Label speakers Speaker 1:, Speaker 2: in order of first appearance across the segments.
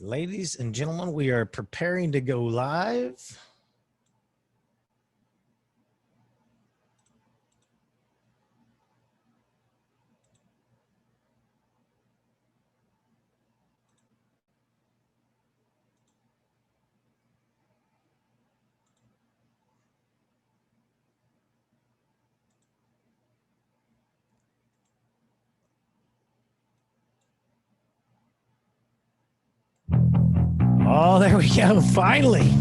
Speaker 1: Ladies and gentlemen, we are preparing to go live. Oh, there we go. Finally,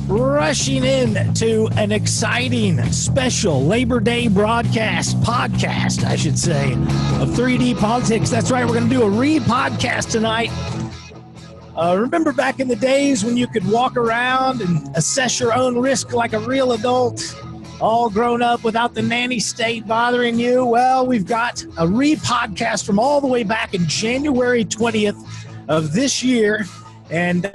Speaker 1: rushing in to an exciting special Labor Day podcast, I should say, of 3D Politics. That's right. We're going to do a re-podcast tonight. Remember back in the days when you could walk around and assess your own risk like a real adult, all grown up without the nanny state bothering you? Well, we've got a re-podcast from all the way back in January 20th of this year. And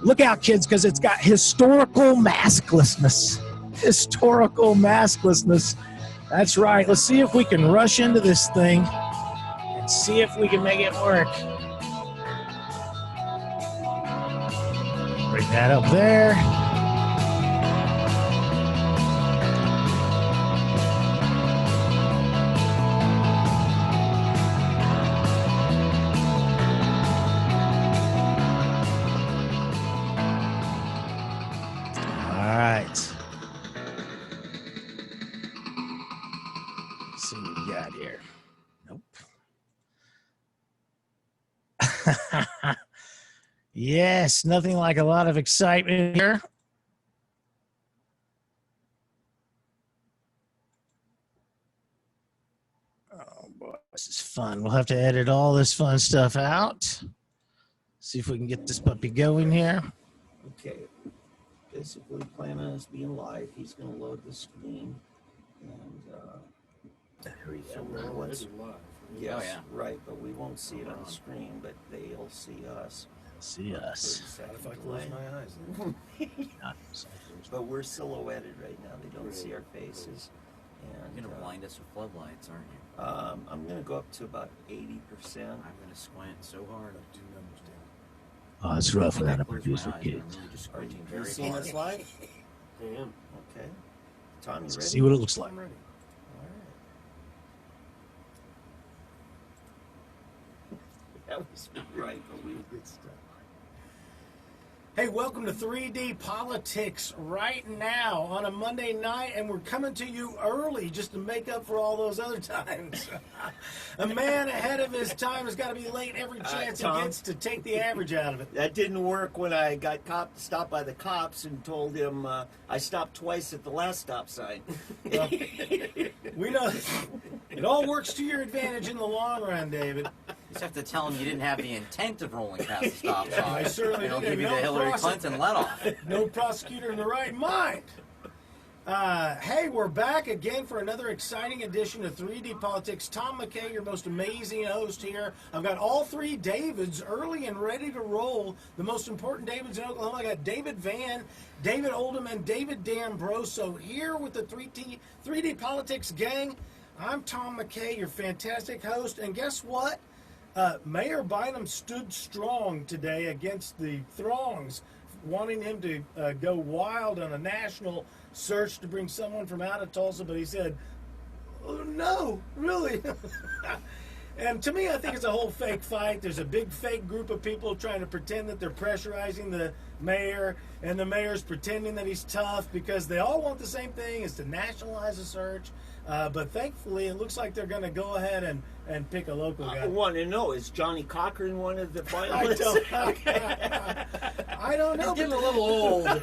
Speaker 1: look out, kids, because it's got historical masklessness. Historical masklessness. That's right. Let's see if we can rush into this thing and see if we can make it work. Bring that up there. Yes, nothing like a lot of excitement here. Oh boy, this is fun. We'll have to edit all this fun stuff out. See if we can get this puppy going here.
Speaker 2: Okay, basically plan on us being live. He's going to load the screen. And there we go. Yes, oh, yeah. Right, but we won't see it on the screen, but they'll see us.
Speaker 1: See us.
Speaker 3: If I close my eyes.
Speaker 2: But we're silhouetted right now. They don't see our faces. And
Speaker 4: you're going to blind us with floodlights, aren't you?
Speaker 2: I'm going to go up to about 80%.
Speaker 4: I'm going to squint so hard.
Speaker 3: I do understand.
Speaker 1: Oh, it's rough without a producer, kids.
Speaker 2: Are you seeing us live?
Speaker 3: I am.
Speaker 2: Okay. Tom, you ready?
Speaker 1: Let's see what it looks like.
Speaker 3: I'm ready.
Speaker 2: That was right, but we did good stuff.
Speaker 3: Hey, welcome to 3D Politics right now on a Monday night, and we're coming to you early just to make up for all those other times. A man ahead of his time has got to be late every chance he gets to take the average out of it.
Speaker 2: That didn't work when I got stopped by the cops and told him I stopped twice at the last stop sign.
Speaker 3: Well, we know it all works to your advantage in the long run, David.
Speaker 4: You just have to tell him you didn't have the intent of rolling past the stop sign.
Speaker 3: I certainly
Speaker 4: They'll
Speaker 3: didn't.
Speaker 4: give you the Hillary Clinton let-off.
Speaker 3: No prosecutor in the right mind. Hey, we're back again for another exciting edition of 3D Politics. Tom McCay, your most amazing host here. I've got all three Davids early and ready to roll. The most important Davids in Oklahoma. I got David Van, David Oldham, and David D'Ambroso here with the 3D Politics gang. I'm Tom McCay, your fantastic host. And guess what? Mayor Bynum stood strong today against the throngs wanting him to go wild on a national search to bring someone from out of Tulsa, but he said, oh, no, really? And to me, I think it's a whole fake fight. There's a big fake group of people trying to pretend that they're pressurizing the mayor, and the mayor's pretending that he's tough because they all want the same thing, is to nationalize the search. But thankfully, it looks like they're going to go ahead and pick a local guy.
Speaker 2: I want to know, is Johnny Cochran one of the finalists?
Speaker 3: I don't know.
Speaker 4: He's getting a little old.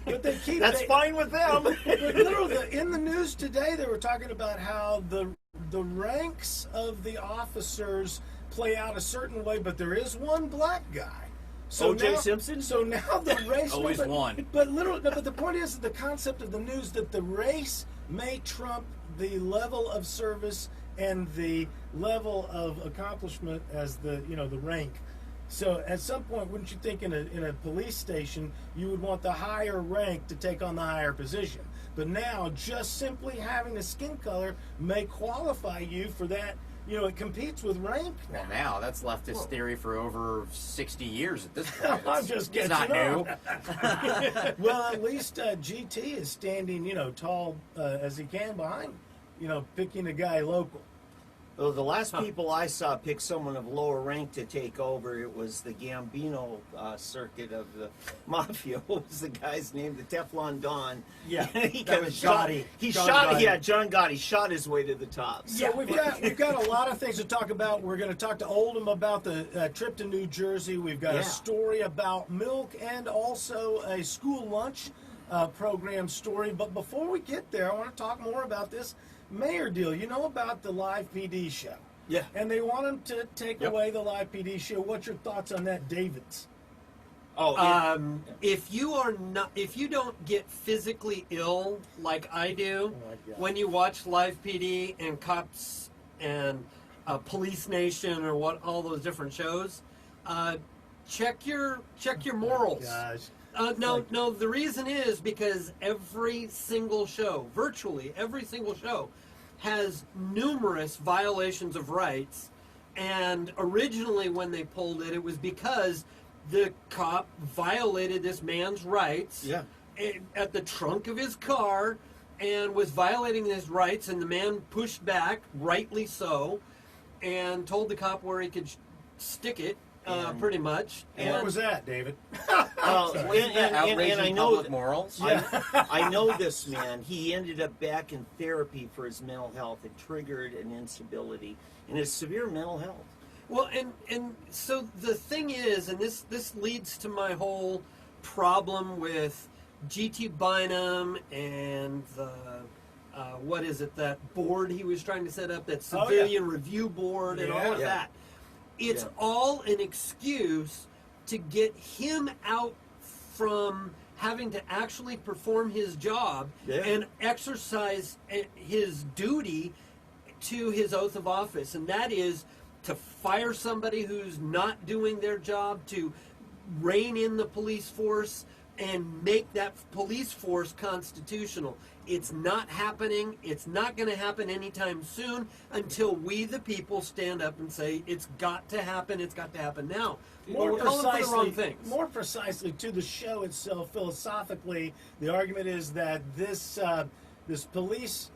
Speaker 3: But they keep.
Speaker 2: That's fine with them.
Speaker 3: But literally, in the news today, they were talking about how the ranks of the officers play out a certain way, but there is one black guy. So
Speaker 2: O.J. Simpson?
Speaker 3: So now the race...
Speaker 4: Always one.
Speaker 3: But the point is the concept of the news that the race may trump the level of service and the level of accomplishment as the rank. So at some point, wouldn't you think in a police station, you would want the higher rank to take on the higher position? But now, just simply having a skin color may qualify you for that it competes with rank.
Speaker 4: Well, now that's leftist theory for over 60 years at this point.
Speaker 3: I'm just
Speaker 4: It's
Speaker 3: catching
Speaker 4: not new.
Speaker 3: up. Well, at least GT is standing, tall as he can behind, picking a guy local.
Speaker 2: Well, the last people I saw pick someone of lower rank to take over, it was the Gambino circuit of the Mafia. What was the guy's name? The Teflon Don.
Speaker 3: Yeah,
Speaker 2: he
Speaker 3: that
Speaker 2: kinda
Speaker 3: was
Speaker 2: shot.
Speaker 3: Gotti.
Speaker 2: He
Speaker 3: John
Speaker 2: shot.
Speaker 3: Gotti.
Speaker 2: Yeah, John Gotti shot his way to the top.
Speaker 3: So we've got a lot of things to talk about. We're going to talk to Oldham about the trip to New Jersey. We've got a story about milk and also a school lunch program story. But before we get there, I want to talk more about this mayor deal. You know about the live PD show?
Speaker 2: Yeah.
Speaker 3: And they want him to take away the live PD show. What's your thoughts on that, David's?
Speaker 5: If you don't get physically ill like I do when you watch Live PD and Cops and Police Nation or all those different shows, check your morals. No, the reason is because every single show, virtually every single show, has numerous violations of rights. And originally when they pulled it, it was because the cop violated this man's rights at the trunk of his car and was violating his rights, and the man pushed back, rightly so, and told the cop where he could stick it, pretty much.
Speaker 3: What was that, David?
Speaker 2: And I know
Speaker 4: public morals.
Speaker 2: I know this man. He ended up back in therapy for his mental health. It triggered an instability and his severe mental health.
Speaker 5: Well, and so the thing is, and this leads to my whole problem with GT Bynum and the what is it, that board he was trying to set up, that civilian review board and all of that. It's all an excuse to get him out from having to actually perform his job and exercise his duty to his oath of office, and that is to fire somebody who's not doing their job, to rein in the police force and make that police force constitutional. It's not happening. It's not going to happen anytime soon until we, the people, stand up and say, it's got to happen. It's got to happen now. We're calling for the wrong things.
Speaker 3: More precisely, to the show itself, philosophically, the argument is that this police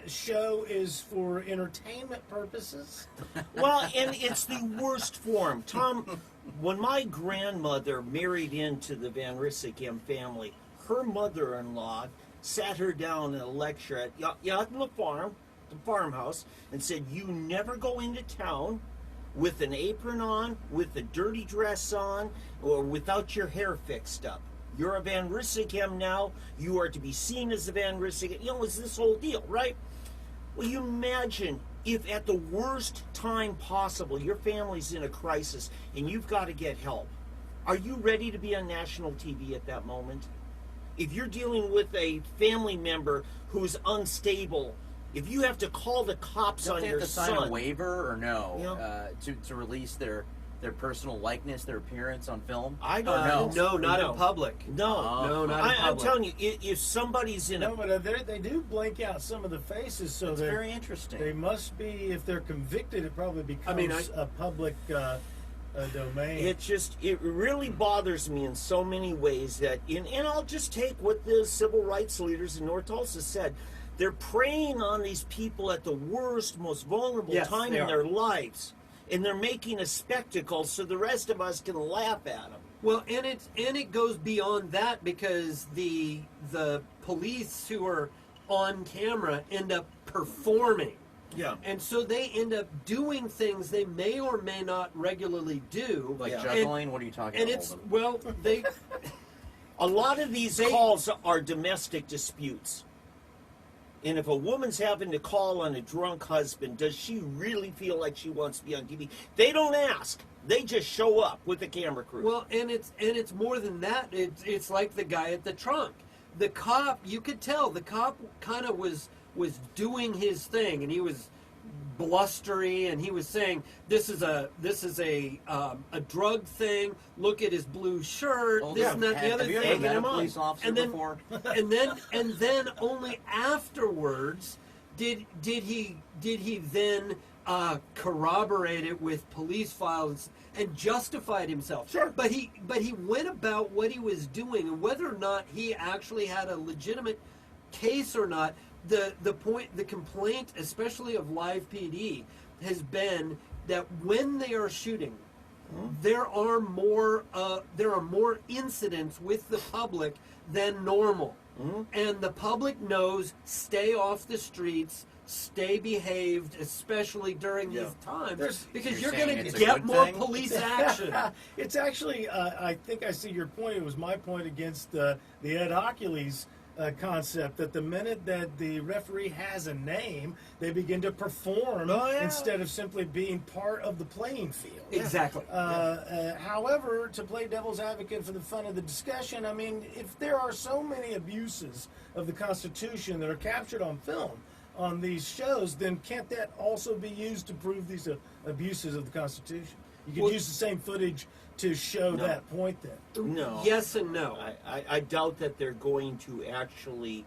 Speaker 3: show is for entertainment purposes.
Speaker 2: Well, and it's the worst form. Tom, when my grandmother married into the Van Risseghem family, her mother-in-law sat her down in a lecture at the farmhouse, and said, you never go into town with an apron on, with a dirty dress on, or without your hair fixed up. You're a Van Risseghem now. You are to be seen as a Van Risseghem. It's this whole deal, right? Well, you imagine if at the worst time possible, your family's in a crisis and you've got to get help. Are you ready to be on national TV at that moment? If you're dealing with a family member who's unstable, if you have to call the cops
Speaker 4: Don't
Speaker 2: on
Speaker 4: they
Speaker 2: your
Speaker 4: have to
Speaker 2: son,
Speaker 4: sign a waiver or no to release their personal likeness, their appearance on film?
Speaker 2: I don't know.
Speaker 5: No, not in public.
Speaker 2: No,
Speaker 5: not in public.
Speaker 2: I'm telling you, if somebody's in
Speaker 3: No, but they do blank out some of the faces, so
Speaker 4: It's
Speaker 3: they're
Speaker 4: very interesting.
Speaker 3: They must be, if they're convicted, it probably becomes a public domain.
Speaker 2: it really bothers me in so many ways that, and I'll just take what the civil rights leaders in North Tulsa said. They're preying on these people at the worst, most vulnerable time in their lives, and they're making a spectacle so the rest of us can laugh at them.
Speaker 5: Well, and it goes beyond that, because the police who are on camera end up performing.
Speaker 2: Yeah.
Speaker 5: And so they end up doing things they may or may not regularly do.
Speaker 4: Like juggling? What are you talking
Speaker 5: And
Speaker 4: about?
Speaker 5: it's, well, they...
Speaker 2: A lot of these calls are domestic disputes. And if a woman's having to call on a drunk husband, does she really feel like she wants to be on TV? They don't ask. They just show up with the camera crew.
Speaker 5: Well, and it's more than that. It's like the guy at the trunk. The cop, you could tell, the cop kind of was doing his thing, and he was blustery, and he was saying, this is a drug thing. Look at his blue shirt. This and that, the other
Speaker 4: Have you
Speaker 5: thing.
Speaker 4: ever met a police officer
Speaker 5: And then,
Speaker 4: before?
Speaker 5: and then only afterwards did he then corroborate it with police files and justified himself.
Speaker 6: Sure.
Speaker 5: But he went about what he was doing, and whether or not he actually had a legitimate case or not. The complaint, especially of Live PD, has been that when they are shooting, there are more incidents with the public than normal, and the public knows stay off the streets, stay behaved, especially during these times, because you're going to get more police action.
Speaker 3: It's actually, I think I see your point. It was my point against the Ed Ocules concept that the minute that the referee has a name, they begin to perform instead of simply being part of the playing field.
Speaker 5: Exactly.
Speaker 3: However, to play devil's advocate for the fun of the discussion, I mean, if there are so many abuses of the Constitution that are captured on film on these shows, then can't that also be used to prove these abuses of the Constitution? You could use the same footage to show that point then.
Speaker 6: No.
Speaker 5: Yes and no.
Speaker 6: I doubt that they're going to actually...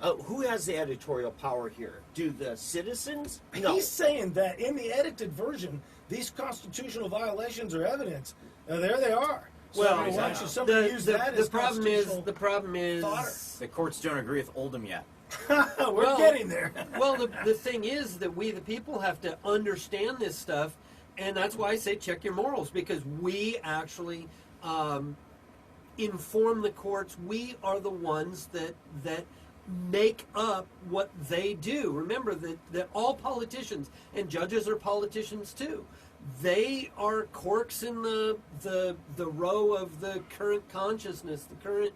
Speaker 6: who has the editorial power here? Do the citizens? No.
Speaker 3: He's saying that in the edited version, these constitutional violations are evidence. There they are. So
Speaker 5: Well,
Speaker 3: why don't you somebody use that as
Speaker 5: the problem is
Speaker 3: fodder?
Speaker 4: The courts don't agree with Oldham yet.
Speaker 3: We're getting there.
Speaker 5: Well, the thing is that we, the people, have to understand this stuff, and that's why I say check your morals, because we actually inform the courts. We are the ones that make up what they do. Remember that all politicians, and judges are politicians too, they are corks in the row of the current consciousness, the current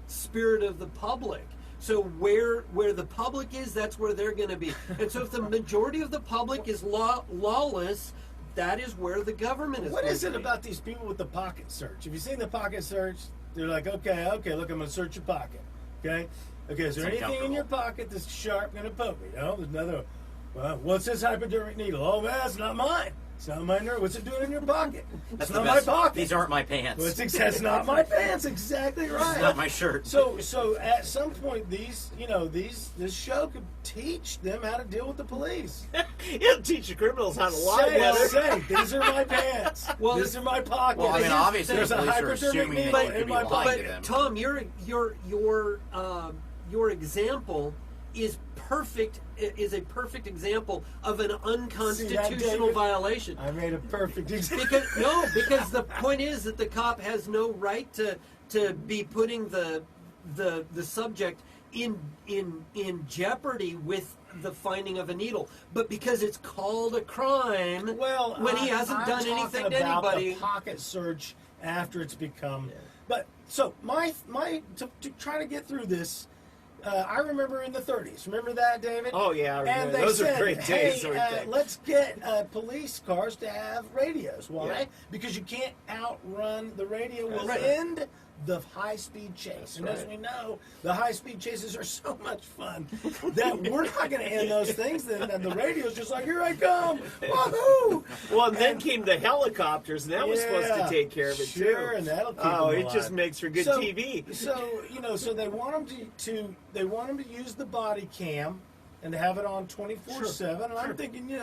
Speaker 5: spirit of the public. So where the public is, that's where they're going to be. And so if the majority of the public is lawless, that is where the government is.
Speaker 3: What
Speaker 5: going
Speaker 3: is
Speaker 5: to
Speaker 3: it
Speaker 5: be.
Speaker 3: about these people with the pocket search? Have you seen the pocket search? They're like, okay, look, I'm going to search your pocket. Okay, is there anything in your pocket that's sharp going to poke me? No, there's another. Well, what's this hypodermic needle? Oh, man, it's not mine. It's not my nerve. What's it doing in your pocket?
Speaker 4: That's
Speaker 3: It's not
Speaker 4: the
Speaker 3: my
Speaker 4: best.
Speaker 3: pocket.
Speaker 4: These aren't my pants.
Speaker 3: Well, that's not my pants. Exactly right.
Speaker 4: It's not my shirt.
Speaker 3: So at some point, this show could teach them how to deal with the police.
Speaker 6: It'll teach the criminals how to lie better.
Speaker 3: Say, these are my pants.
Speaker 5: Well,
Speaker 3: these are my pockets.
Speaker 4: Well, I mean, obviously,
Speaker 3: there's
Speaker 4: the
Speaker 3: a
Speaker 4: police are
Speaker 3: hypodermic
Speaker 4: assuming
Speaker 3: needle
Speaker 4: that you
Speaker 3: in
Speaker 4: could be
Speaker 3: my
Speaker 4: lying
Speaker 3: pocket.
Speaker 4: to them.
Speaker 5: Tom, your example is perfect. Is a perfect example of an unconstitutional
Speaker 3: David?
Speaker 5: violation.
Speaker 3: I made a perfect example.
Speaker 5: Because the point is that the cop has no right to be putting the subject in jeopardy with the finding of a needle, but because it's called a crime,
Speaker 3: Well,
Speaker 5: when he hasn't
Speaker 3: I'm
Speaker 5: done anything
Speaker 3: talking
Speaker 5: to
Speaker 3: about
Speaker 5: anybody.
Speaker 3: the pocket search after it's become. But so my to try to get through this. I remember in the 30s. Remember that, David?
Speaker 6: Oh, yeah, I remember.
Speaker 3: And they
Speaker 6: Those are
Speaker 3: said,
Speaker 6: great days,
Speaker 3: hey,
Speaker 6: aren't they?
Speaker 3: let's get police cars to have radios. Why?
Speaker 6: Yeah.
Speaker 3: Because you can't outrun the radio. Will
Speaker 6: right.
Speaker 3: end the high-speed chase.
Speaker 6: That's
Speaker 3: and as
Speaker 6: right.
Speaker 3: we know, the high-speed chases are so much fun that we're not going to end those things. Then the radio's just like, here I come. Woohoo!
Speaker 6: Well, and then came the helicopters, and that was supposed to take care of it,
Speaker 3: sure,
Speaker 6: too.
Speaker 3: and that'll keep
Speaker 6: Oh,
Speaker 3: them
Speaker 6: it just
Speaker 3: alive.
Speaker 6: makes for good
Speaker 3: So-
Speaker 6: TV.
Speaker 3: So they want them to use the body cam and have it on 24/7. And I'm thinking,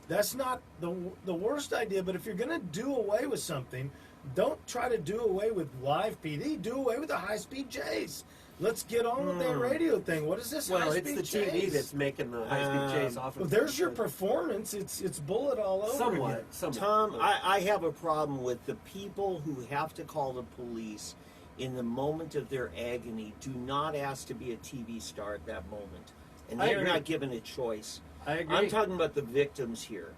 Speaker 3: that's not the worst idea. But if you're going to do away with something, don't try to do away with live PD. Do away with the high-speed chase. Let's get on with that radio thing. What is this
Speaker 5: Well,
Speaker 3: high-speed
Speaker 5: it's the
Speaker 3: chase?
Speaker 5: TV that's making the high-speed chase off.
Speaker 3: Well, there's your performance. It's bullet all over again.
Speaker 5: Somewhat.
Speaker 6: Tom, I have a problem with the people who have to call the police in the moment of their agony. Do not ask to be a TV star at that moment. And
Speaker 5: I
Speaker 6: they're
Speaker 5: agree.
Speaker 6: not given a choice.
Speaker 5: I agree.
Speaker 6: I'm talking about the victims here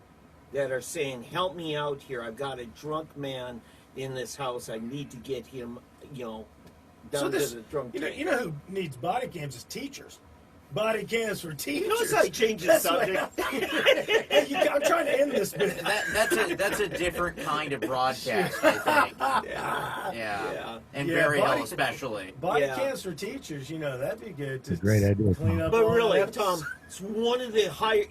Speaker 6: that are saying, help me out here. I've got a drunk man in this house. I need to get him, down to the drunk tank.
Speaker 3: You know who needs body cams is teachers. Body cams for teachers.
Speaker 6: Notice I changed the
Speaker 3: That's
Speaker 6: subject.
Speaker 3: Hey, I'm trying to end this bit.
Speaker 4: That's a different kind of broadcast, I think. Yeah. And
Speaker 3: Yeah,
Speaker 4: burial
Speaker 3: body-
Speaker 4: especially.
Speaker 3: Body
Speaker 6: Yeah.
Speaker 3: cams for teachers, that'd be good. To
Speaker 7: great idea,
Speaker 3: Clean
Speaker 7: Tom.
Speaker 3: up
Speaker 6: But
Speaker 3: all
Speaker 6: really,
Speaker 3: that.
Speaker 6: Tom, it's one of the higher.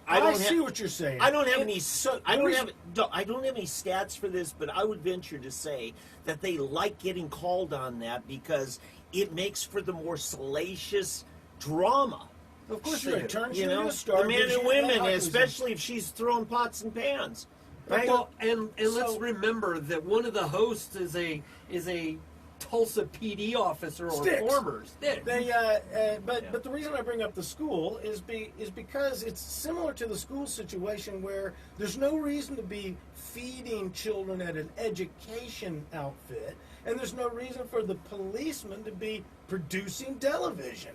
Speaker 3: I see what you're saying.
Speaker 6: I don't have
Speaker 3: And
Speaker 6: any.
Speaker 3: so-
Speaker 6: I don't have any stats for this, but I would venture to say that they like getting called on that because it makes for the more salacious drama.
Speaker 5: Of course
Speaker 3: Sure,
Speaker 5: they do.
Speaker 3: turns
Speaker 6: You
Speaker 3: you into
Speaker 6: know,
Speaker 3: a star.
Speaker 6: the men
Speaker 3: gives
Speaker 6: and
Speaker 3: you
Speaker 6: women,
Speaker 3: that
Speaker 6: especially if she's throwing pots and pans. Right?
Speaker 5: Well, and let's
Speaker 3: So-
Speaker 5: remember that one of the hosts is a Tulsa PD officer or
Speaker 3: Sticks.
Speaker 5: former. Sticks.
Speaker 3: But the reason I bring up the school is because it's similar to the school situation where there's no reason to be feeding children at an education outfit, and there's no reason for the policeman to be producing television.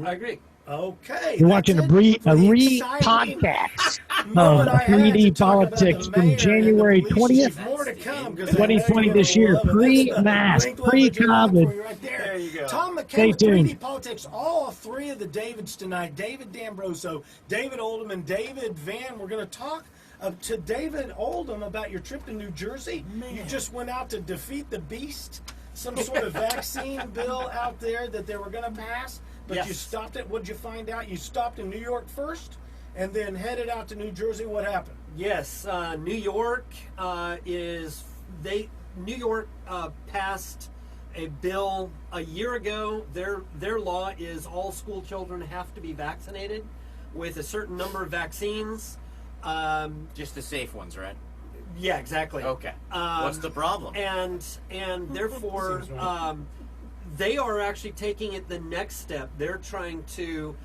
Speaker 5: I agree.
Speaker 3: Okay,
Speaker 1: You're watching a
Speaker 3: that's it for the exciting
Speaker 1: re-podcast
Speaker 3: moment
Speaker 1: of
Speaker 3: I had
Speaker 1: 3D
Speaker 3: to talk about
Speaker 1: politics
Speaker 3: the
Speaker 1: from
Speaker 3: mayor and the
Speaker 1: January
Speaker 3: police
Speaker 1: 20th,
Speaker 3: chief. More to come, 'cause I know
Speaker 1: 2020
Speaker 3: you're
Speaker 1: this
Speaker 3: gonna
Speaker 1: year,
Speaker 3: love it. That's the
Speaker 1: pre-mask,
Speaker 3: link leverage and love
Speaker 1: pre-COVID.
Speaker 3: for you right there.
Speaker 6: There you go.
Speaker 3: Tom McCay
Speaker 1: Stay
Speaker 3: with 3D
Speaker 1: tuned.
Speaker 3: Politics. All three of the Davids tonight. David D'Ambroso, David Oldham, and David Van. We're going to talk to David Oldham about your trip to New Jersey. You just went out to defeat the beast. Some sort of vaccine bill out there that they were going to pass, but
Speaker 5: Yes.
Speaker 3: you stopped it. What did you find out? You stopped in New York first and then headed out to New Jersey. What happened?
Speaker 5: Yes, New York New York passed a bill a year ago. Their law is all school children have to be vaccinated with a certain number of vaccines.
Speaker 4: Just the safe ones, right?
Speaker 5: Yeah, exactly.
Speaker 4: Okay. What's the problem?
Speaker 5: And therefore,
Speaker 3: Seems right.
Speaker 5: they are actually taking it the next step. They're trying to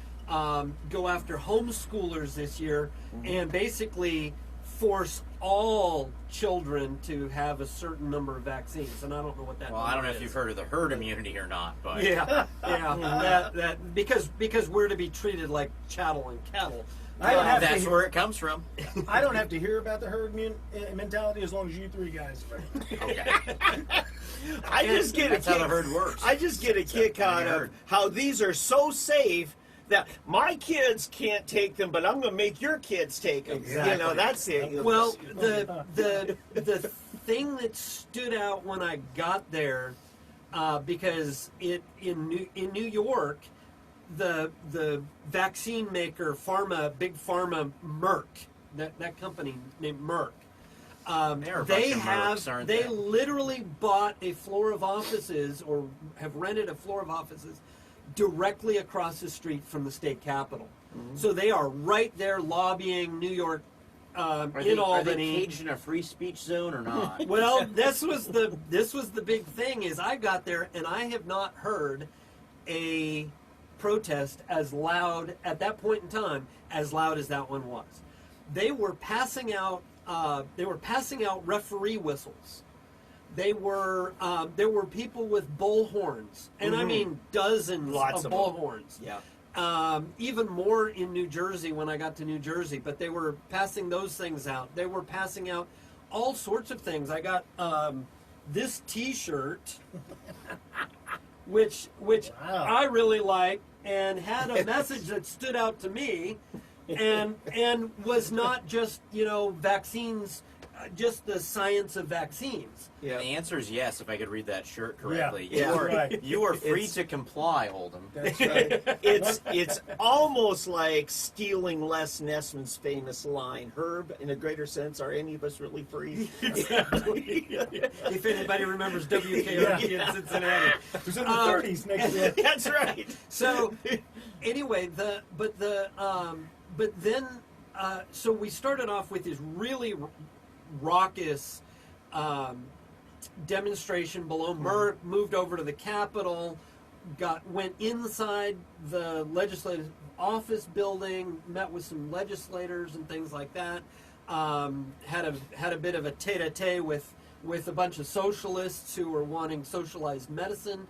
Speaker 5: go after homeschoolers this year and basically force all children to have a certain number of vaccines. And I don't know what that.
Speaker 4: Well, I don't know
Speaker 5: number
Speaker 4: if
Speaker 5: is.
Speaker 4: you've heard of the herd immunity or not, but
Speaker 5: Yeah, that because we're to be treated like chattel and cattle.
Speaker 3: I don't have to
Speaker 4: that's
Speaker 3: hear-
Speaker 4: where it comes from.
Speaker 3: I don't have to hear about the herd mentality as long as you three guys.
Speaker 4: Okay.
Speaker 6: I just get
Speaker 4: That's
Speaker 6: a
Speaker 4: how
Speaker 6: kick,
Speaker 4: the herd works.
Speaker 6: I just get a kick out of
Speaker 4: herd.
Speaker 6: how these are so safe that my kids can't take them, but I'm going to make your kids take them.
Speaker 5: Exactly.
Speaker 6: You know, that's it.
Speaker 5: Well, the thing that stood out when I got there, because in New York, the vaccine maker big pharma Merck, that company named Merck,
Speaker 4: They're a bunch of mercs, aren't
Speaker 5: they
Speaker 4: they?
Speaker 5: literally bought a floor of offices or have rented a floor of offices directly across the street from the state capitol. So they are right there lobbying New York
Speaker 4: Are
Speaker 5: in
Speaker 4: they
Speaker 5: Albany.
Speaker 4: caged in a free speech zone or not?
Speaker 5: Well, this was the big thing is I got there and I have not heard a protest as loud at that point in time as loud as that one was. They were passing out referee whistles. There were people with bullhorns, and I mean dozens
Speaker 6: Lots
Speaker 5: of
Speaker 6: of them.
Speaker 5: bullhorns.
Speaker 6: Yeah.
Speaker 5: Even more in New Jersey when I got to New Jersey, but they were passing those things out. They were passing out all sorts of things. I got this T-shirt, which
Speaker 3: Wow.
Speaker 5: I really like, and had a message that stood out to me, and was not just vaccines, just the science of vaccines.
Speaker 6: Yeah.
Speaker 4: The answer is yes, if I could read that shirt correctly.
Speaker 6: Yeah.
Speaker 4: You are
Speaker 3: Right.
Speaker 4: you are free
Speaker 6: It's-
Speaker 4: to comply, Oldham.
Speaker 3: That's right.
Speaker 6: It's almost like stealing Les Nessman's famous line, Herb, in a greater sense, are any of us really free?
Speaker 5: If anybody remembers WKRP in Cincinnati.
Speaker 3: It was in the 30s next to it.
Speaker 6: That's right.
Speaker 5: So anyway, so we started off with this really raucous demonstration below Merck, moved over to the Capitol, went inside the legislative office building, met with some legislators and things like that. Had a bit of a tete-a-tete with a bunch of socialists who were wanting socialized medicine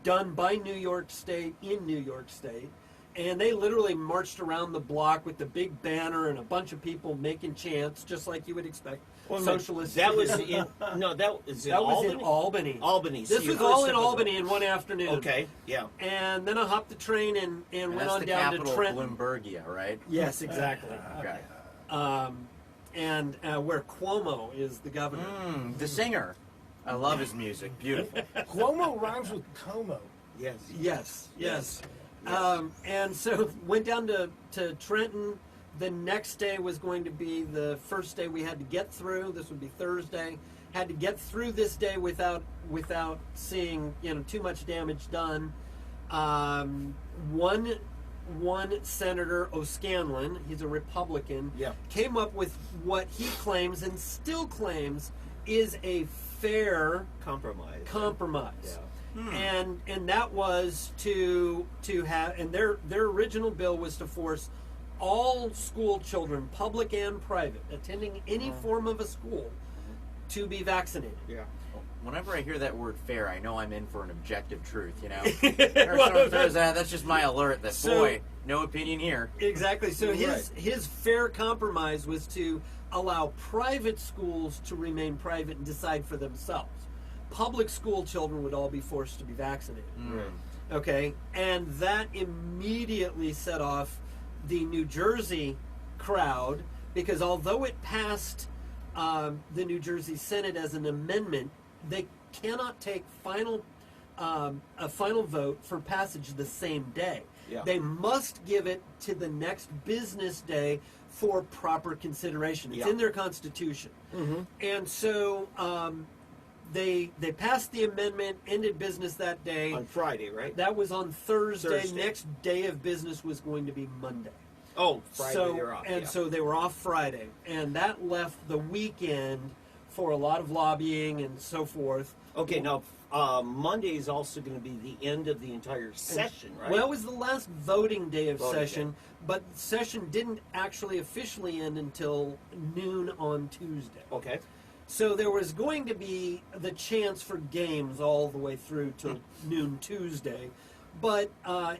Speaker 5: done by New York State in New York State. And they literally marched around the block with the big banner and a bunch of people making chants, just like you would expect socialists.
Speaker 6: That
Speaker 5: to
Speaker 6: was
Speaker 5: do.
Speaker 6: in that was in
Speaker 5: That was
Speaker 6: Albany.
Speaker 5: in Albany.
Speaker 6: Albany.
Speaker 5: This
Speaker 6: So your
Speaker 5: was all
Speaker 6: first
Speaker 5: in
Speaker 6: step
Speaker 5: Albany in one afternoon.
Speaker 6: Okay. Yeah.
Speaker 5: And then I hopped the train and went
Speaker 4: That's
Speaker 5: on
Speaker 4: the
Speaker 5: down
Speaker 4: capital
Speaker 5: to
Speaker 4: of
Speaker 5: Trenton.
Speaker 4: Bloombergia, right?
Speaker 5: Yes, exactly.
Speaker 4: Okay.
Speaker 5: And where Cuomo is the governor.
Speaker 4: The singer. I love his music. Beautiful.
Speaker 3: Cuomo rhymes with Como.
Speaker 6: Yes.
Speaker 5: Yes, yes. And so went down to Trenton. The next day was going to be the first day we had to get through. This would be Thursday. Had to get through this day without seeing too much damage done. One one Senator O'Scanlan, he's a Republican,
Speaker 6: Yeah.
Speaker 5: came up with what he claims and still claims is a fair compromise.
Speaker 6: Yeah.
Speaker 5: And that was to have, and their original bill was to force all school children, public and private, attending any form of a school, to be vaccinated.
Speaker 6: Yeah.
Speaker 4: Whenever I hear that word fair, I know I'm in for an objective truth, you know?
Speaker 5: Well,
Speaker 4: That's just my alert that, boy, no opinion here.
Speaker 5: Exactly. So
Speaker 6: Right.
Speaker 5: his fair compromise was to allow private schools to remain private and decide for themselves. Public school children would all be forced to be vaccinated.
Speaker 6: Right.
Speaker 5: Okay, and that immediately set off the New Jersey crowd, because although it passed the New Jersey Senate as an amendment, they cannot take a final vote for passage the same day.
Speaker 6: Yeah.
Speaker 5: They must give it to the next business day for proper consideration. It's
Speaker 6: Yeah.
Speaker 5: in their constitution.
Speaker 6: Mm-hmm.
Speaker 5: And so they passed the amendment, ended business that day.
Speaker 6: On Friday, right?
Speaker 5: That was on Thursday.
Speaker 6: Thursday.
Speaker 5: Next day of business was going to be Monday.
Speaker 6: Oh, Friday
Speaker 5: so,
Speaker 6: they're off.
Speaker 5: And
Speaker 6: yeah.
Speaker 5: so they were off Friday. And that left the weekend for a lot of lobbying and so forth.
Speaker 6: Okay, now Monday is also going to be the end of the entire session, right?
Speaker 5: Well, it was the last voting day of
Speaker 6: Voting
Speaker 5: session, but session didn't actually officially end until noon on Tuesday.
Speaker 6: Okay.
Speaker 5: So there was going to be the chance for games all the way through till noon Tuesday, but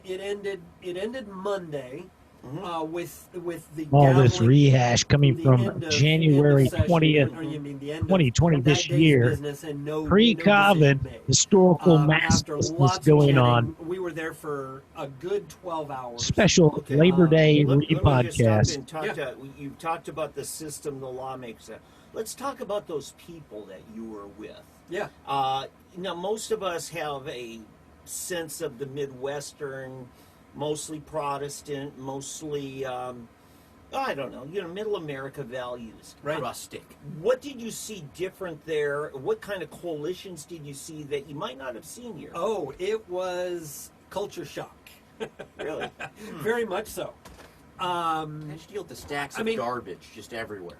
Speaker 5: it ended Monday with the
Speaker 1: All this
Speaker 5: gaveling,
Speaker 1: rehash coming
Speaker 5: the
Speaker 1: from
Speaker 5: end of-
Speaker 1: January
Speaker 5: the end of session,
Speaker 1: 20th,
Speaker 5: or you mean the end of
Speaker 1: 2020
Speaker 5: that
Speaker 1: this
Speaker 5: day's
Speaker 1: year,
Speaker 5: business and no
Speaker 1: pre-COVID,
Speaker 5: decision made.
Speaker 1: historical mass
Speaker 5: After
Speaker 1: business
Speaker 5: lots of
Speaker 1: going
Speaker 5: chatting,
Speaker 1: on.
Speaker 5: we were there for a good 12 hours.
Speaker 1: Special
Speaker 6: Okay.
Speaker 1: Labor Day
Speaker 6: Let me just stop
Speaker 1: re-podcast.
Speaker 6: and talk you've talked about the system, the lawmakers. Let's talk about those people that you were with.
Speaker 5: Yeah.
Speaker 6: Now, most of us have a sense of the Midwestern, mostly Protestant, mostly, I don't know, middle America values.
Speaker 5: Right.
Speaker 4: Rustic.
Speaker 6: What did you see different there? What kind of coalitions did you see that you might not have seen here?
Speaker 5: Oh, it was culture shock.
Speaker 6: Really?
Speaker 5: Very much so.
Speaker 4: How'd you deal with the stacks of
Speaker 5: I mean-
Speaker 4: garbage just everywhere?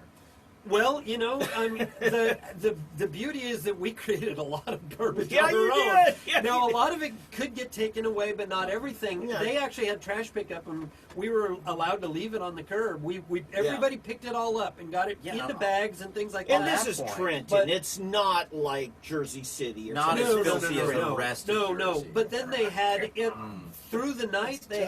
Speaker 5: Well, I mean, the beauty is that we created a lot of garbage
Speaker 6: Yeah,
Speaker 5: on our
Speaker 6: you
Speaker 5: own.
Speaker 6: did. Yeah,
Speaker 5: Now,
Speaker 6: you
Speaker 5: a
Speaker 6: did.
Speaker 5: lot of it could get taken away, but not everything.
Speaker 6: Yeah.
Speaker 5: They actually had trash pickup, and we were allowed to leave it on the curb. Everybody picked it all up and got it
Speaker 4: Yeah.
Speaker 5: into bags and things like
Speaker 6: And
Speaker 5: that.
Speaker 6: this is
Speaker 4: point.
Speaker 6: Trenton.
Speaker 5: But-
Speaker 6: It's not like Jersey City or
Speaker 4: Not
Speaker 6: something.
Speaker 4: as filthy as the rest of
Speaker 5: No.
Speaker 4: Jersey.
Speaker 5: But then they had it through the night. They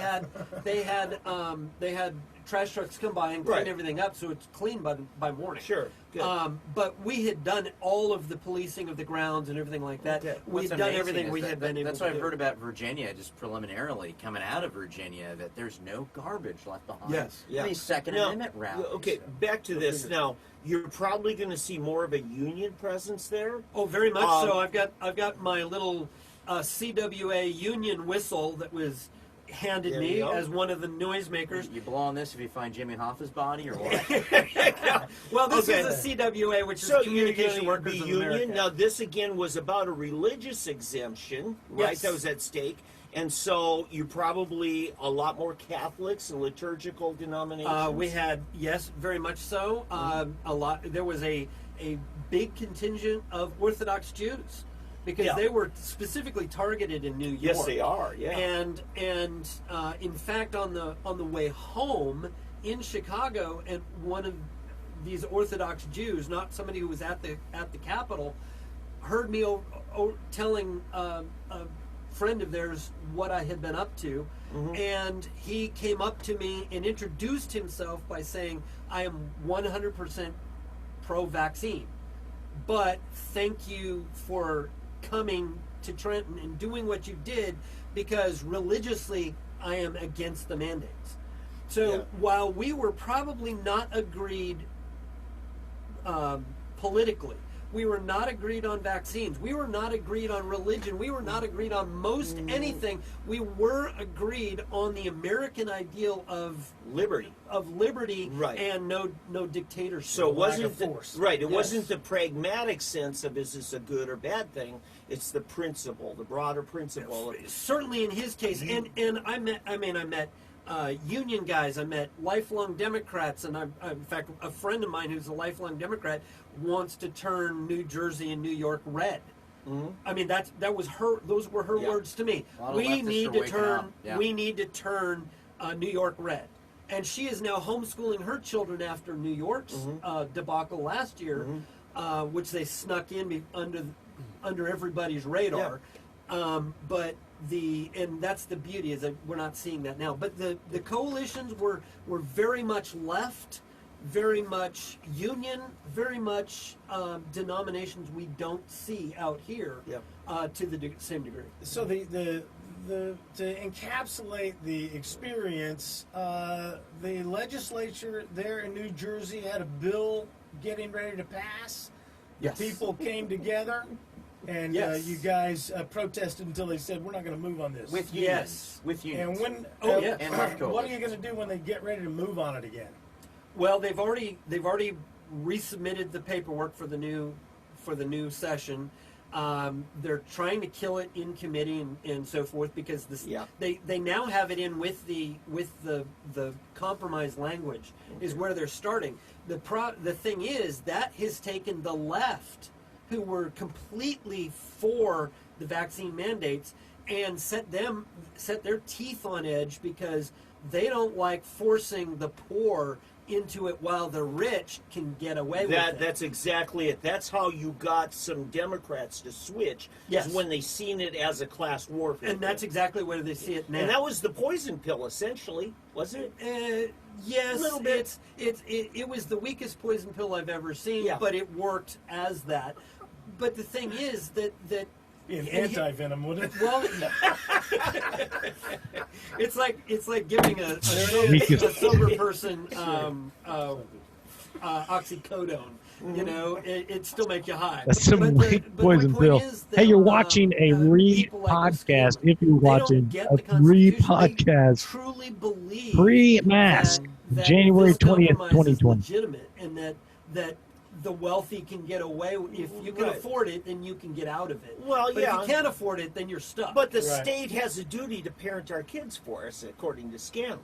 Speaker 5: had trash trucks come by and clean
Speaker 6: Right.
Speaker 5: everything up, so it's clean by morning.
Speaker 6: Sure. Good.
Speaker 5: But we had done all of the policing of the grounds and everything like that.
Speaker 6: Okay.
Speaker 5: We'd
Speaker 4: What's
Speaker 5: done
Speaker 4: amazing
Speaker 5: everything
Speaker 4: is
Speaker 5: we
Speaker 4: that-
Speaker 5: had been able
Speaker 4: That's
Speaker 5: to
Speaker 4: what I've
Speaker 5: do.
Speaker 4: heard about Virginia, just preliminarily coming out of Virginia, that there's no garbage left behind.
Speaker 5: Yes.
Speaker 6: Yeah.
Speaker 4: These Second
Speaker 6: Now,
Speaker 4: Amendment rallies.
Speaker 6: Okay, back to this now. You're probably going to see more of a union presence there.
Speaker 5: Oh, very much
Speaker 6: Um,
Speaker 5: so. I've got my little CWA union whistle that was handed
Speaker 6: There
Speaker 5: me
Speaker 6: you go.
Speaker 5: as one of the noisemakers.
Speaker 4: You blow on this if you find Jimmy Hoffa's body or what?
Speaker 5: Well, this
Speaker 6: Okay.
Speaker 5: is a CWA, which
Speaker 6: So
Speaker 5: is
Speaker 6: you're
Speaker 5: Communication
Speaker 6: going to
Speaker 5: Workers
Speaker 6: be
Speaker 5: of
Speaker 6: union.
Speaker 5: America.
Speaker 6: Now, this again was about a religious exemption, right?
Speaker 5: Yes.
Speaker 6: That was at stake. And so you're probably a lot more Catholics and liturgical denominations.
Speaker 5: We had, yes, very much so. A lot. There was a big contingent of Orthodox Jews because
Speaker 6: Yeah.
Speaker 5: they were specifically targeted in New York.
Speaker 6: Yes, they are. Yeah.
Speaker 5: And in fact, on the way home in Chicago, and one of these Orthodox Jews, not somebody who was at the Capitol, heard me telling a friend of theirs what I had been up to, and he came up to me and introduced himself by saying, "I am 100% pro-vaccine, but thank you for coming to Trenton and doing what you did, because religiously I am against the mandates." So
Speaker 6: Yeah.
Speaker 5: while we were probably not agreed politically, we were not agreed on vaccines, we were not agreed on religion, we were not agreed on most anything, we were agreed on the American ideal of
Speaker 6: Liberty.
Speaker 5: liberty
Speaker 6: Right.
Speaker 5: and no dictatorship.
Speaker 6: So it
Speaker 3: lack
Speaker 6: wasn't
Speaker 3: of
Speaker 6: the,
Speaker 3: force.
Speaker 6: right. It
Speaker 5: Yes.
Speaker 6: wasn't the pragmatic sense of is this a good or bad thing. It's the principle, the broader principle. Of,
Speaker 5: Certainly in his case, and I met union guys. I met lifelong Democrats, and in fact, a friend of mine who's a lifelong Democrat wants to turn New Jersey and New York red. Mm-hmm. I mean, that was her. Those were her words to me. We need to turn. We need to turn New York red. And she is now homeschooling her children after New York's debacle last year, which they snuck in under everybody's radar. And that's the beauty, is that we're not seeing that now. But the coalitions were very much left, very much union, very much denominations we don't see out here to the same degree.
Speaker 3: So to encapsulate the experience, the legislature there in New Jersey had a bill getting ready to pass.
Speaker 5: Yes.
Speaker 3: The people came together, and you guys protested until they said, we're not going to move on this.
Speaker 4: With unions. With unions.
Speaker 3: And what are you going to do when they get ready to move on it again?
Speaker 5: Well, they've already resubmitted the paperwork for the new session. They're trying to kill it in committee and so forth, because they now have it in with the compromise language is where they're starting. The thing is that has taken the left, who were completely for the vaccine mandates, and set their teeth on edge, because they don't like forcing the poor into it while the rich can get away with it.
Speaker 6: That's exactly it. That's how you got some Democrats to switch, is when they seen it as a class warfare.
Speaker 5: And that's exactly where they see it now.
Speaker 6: And that was the poison pill, essentially, wasn't it?
Speaker 5: Yes,
Speaker 6: a little bit.
Speaker 5: It was the weakest poison pill I've ever seen, but it worked as that. But the thing is that
Speaker 3: Be an anti-venom, wouldn't it?
Speaker 5: Well, it's like giving a sober person oxycodone. You know, it still make you high.
Speaker 1: That's some weak poison pill. Hey, you're watching a re-podcast. If you're watching a re-podcast,
Speaker 5: truly believe
Speaker 1: pre-mask, January 20th, 2020.
Speaker 5: Legitimate, and that the wealthy can get away. If you can afford it, then you can get out of it.
Speaker 6: Well,
Speaker 5: but if you can't afford it, then you're stuck.
Speaker 6: But the state has a duty to parent our kids for us, according to Scanlon.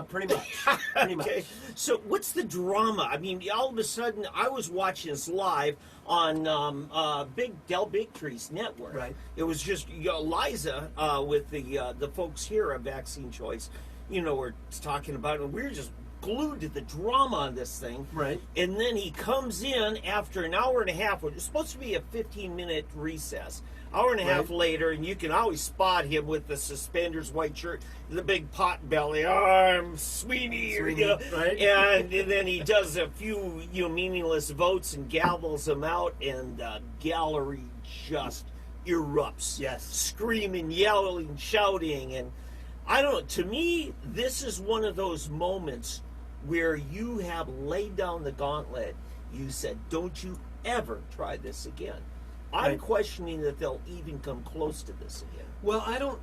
Speaker 5: Pretty much. Pretty much.
Speaker 6: So what's the drama? I mean, all of a sudden, I was watching this live on Del Bigtree's network.
Speaker 5: Right.
Speaker 6: It was just Liza with the folks here at Vaccine Choice. You know, we're talking about it, and we were just glued to the drama on this thing.
Speaker 5: Right.
Speaker 6: And then he comes in after an hour and a half, which was supposed to be a 15-minute recess. Hour and a half later, and you can always spot him with the suspenders, white shirt, the big pot belly. Oh, I'm Sweeney. You know?
Speaker 5: Right.
Speaker 6: And then he does a few meaningless votes and gavels them out, and the gallery just erupts.
Speaker 5: Yes.
Speaker 6: Screaming, yelling, shouting. And I don't know, to me, this is one of those moments where you have laid down the gauntlet. You said, don't you ever try this again. I'm questioning that they'll even come close to this again.
Speaker 5: Well, I don't.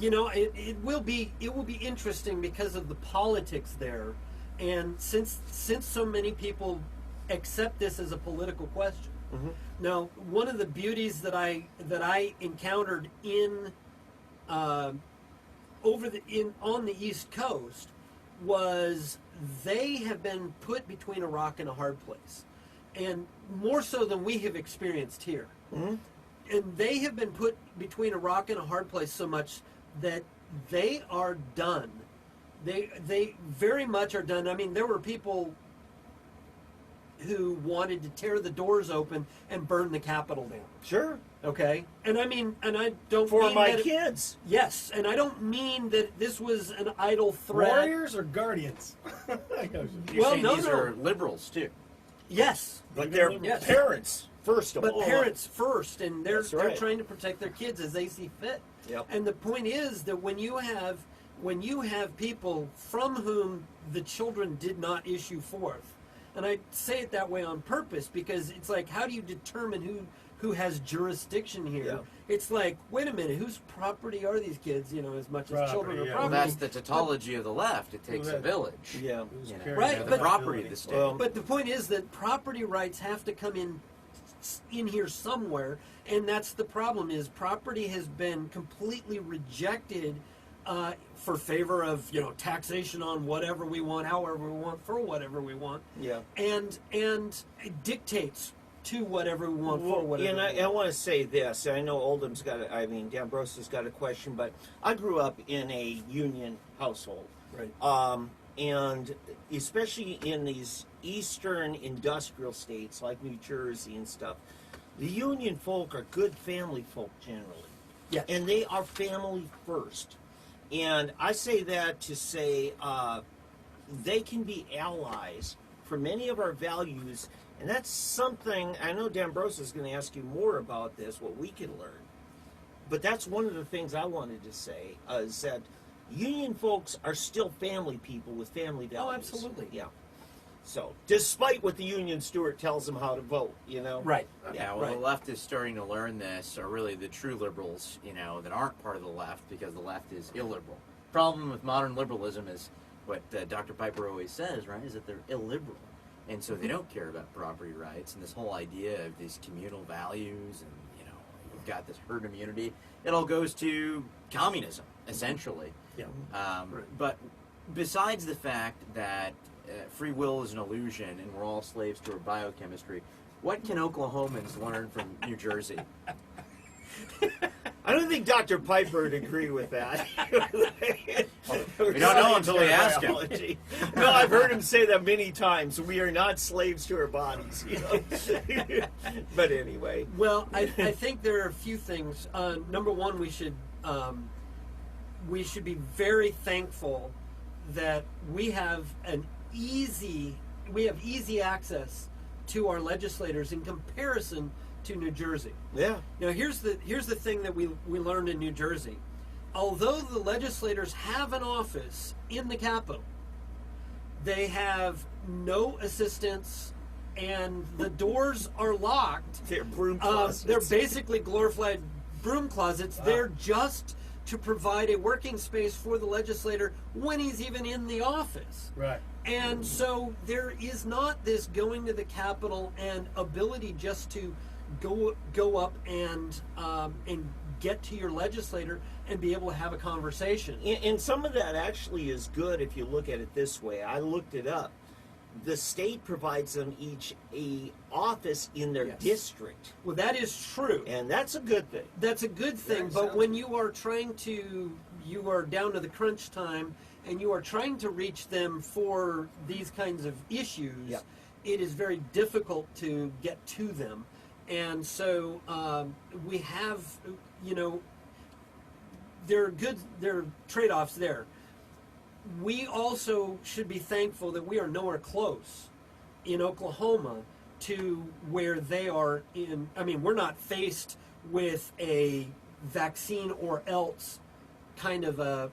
Speaker 5: It will be interesting because of the politics there, and since so many people accept this as a political question. Mm-hmm. Now, one of the beauties that I encountered on the East Coast was they have been put between a rock and a hard place. And more so than we have experienced here. Mm-hmm. And they have been put between a rock and a hard place so much that they are done. They very much are done. I mean, there were people who wanted to tear the doors open and burn the Capitol down.
Speaker 6: Sure.
Speaker 5: Okay? And I mean, and I don't
Speaker 6: For
Speaker 5: mean
Speaker 6: my
Speaker 5: that
Speaker 6: kids.
Speaker 5: Yes, and I don't mean that this was an idle threat.
Speaker 3: Warriors or guardians?
Speaker 5: Well,
Speaker 4: these are liberals, too.
Speaker 5: Yes.
Speaker 6: But they're parents, first of all.
Speaker 5: But parents first, and they're
Speaker 6: right.
Speaker 5: trying to protect their kids as they see fit.
Speaker 6: Yep.
Speaker 5: And the point is that when you have people from whom the children did not issue forth, and I say it that way on purpose because it's like, how do you determine who has jurisdiction here?
Speaker 6: Yeah.
Speaker 5: It's like, wait a minute, whose property are these kids? You know, as much as children are property.
Speaker 4: Well, that's the tautology of the left. It takes a village.
Speaker 6: Yeah.
Speaker 5: Right,
Speaker 4: the property of the state.
Speaker 5: But the point is that property rights have to come in here somewhere, and that's the problem. Is property has been completely rejected for favor of taxation on whatever we want, however we want, for whatever we want.
Speaker 6: Yeah.
Speaker 5: And it dictates to whatever we want, for whatever.
Speaker 6: And
Speaker 5: we
Speaker 6: I
Speaker 5: want.
Speaker 6: want to say this. I know Oldham's got. D'Ambrosa's got a question, but I grew up in a union household.
Speaker 5: Right.
Speaker 6: And especially in these eastern industrial states like New Jersey and stuff, the union folk are good family folk generally.
Speaker 5: Yeah.
Speaker 6: And they are family first. And I say that to say they can be allies for many of our values. And that's something, I know D'Ambrosa is going to ask you more about this, what we can learn. But that's one of the things I wanted to say, is that union folks are still family people with family values.
Speaker 5: Oh, absolutely.
Speaker 6: Yeah. So, despite what the union steward tells them how to vote,
Speaker 5: Right.
Speaker 4: Yeah, well, the left is starting to learn this, or really the true liberals, that aren't part of the left, because the left is illiberal. Problem with modern liberalism is what Dr. Piper always says, right, is that they're illiberal. And so they don't care about property rights and this whole idea of these communal values and, you've got this herd immunity. It all goes to communism, essentially.
Speaker 5: Yeah.
Speaker 4: But besides the fact that free will is an illusion and we're all slaves to our biochemistry, what can Oklahomans learn from New Jersey?
Speaker 6: I don't think Dr. Piper would agree with that.
Speaker 4: We don't know until we ask him.
Speaker 6: No, I've heard him say that many times. We are not slaves to our bodies. But anyway.
Speaker 5: Well, I think there are a few things. Number one, we should be very thankful that we have easy access to our legislators in comparison to New Jersey.
Speaker 6: Yeah.
Speaker 5: Now here's the thing that we learned in New Jersey. Although the legislators have an office in the Capitol, they have no assistants and the doors are locked.
Speaker 6: They're broom closets.
Speaker 5: They're basically glorified broom closets. They're just to provide a working space for the legislator when he's even in the office.
Speaker 3: Right.
Speaker 5: And so there is not this going to the Capitol and ability just to go up and get to your legislator and be able to have a conversation.
Speaker 6: And some of that actually is good if you look at it this way. I looked it up. The state provides them each a office in their district.
Speaker 5: Well, that is true.
Speaker 6: And that's a good thing.
Speaker 5: That's a good thing, but when you are you are down to the crunch time and you are trying to reach them for these kinds of issues, it is very difficult to get to them. And so we have, there are trade-offs there. We also should be thankful that we are nowhere close in Oklahoma to where they are in. I mean, we're not faced with a vaccine or else kind of a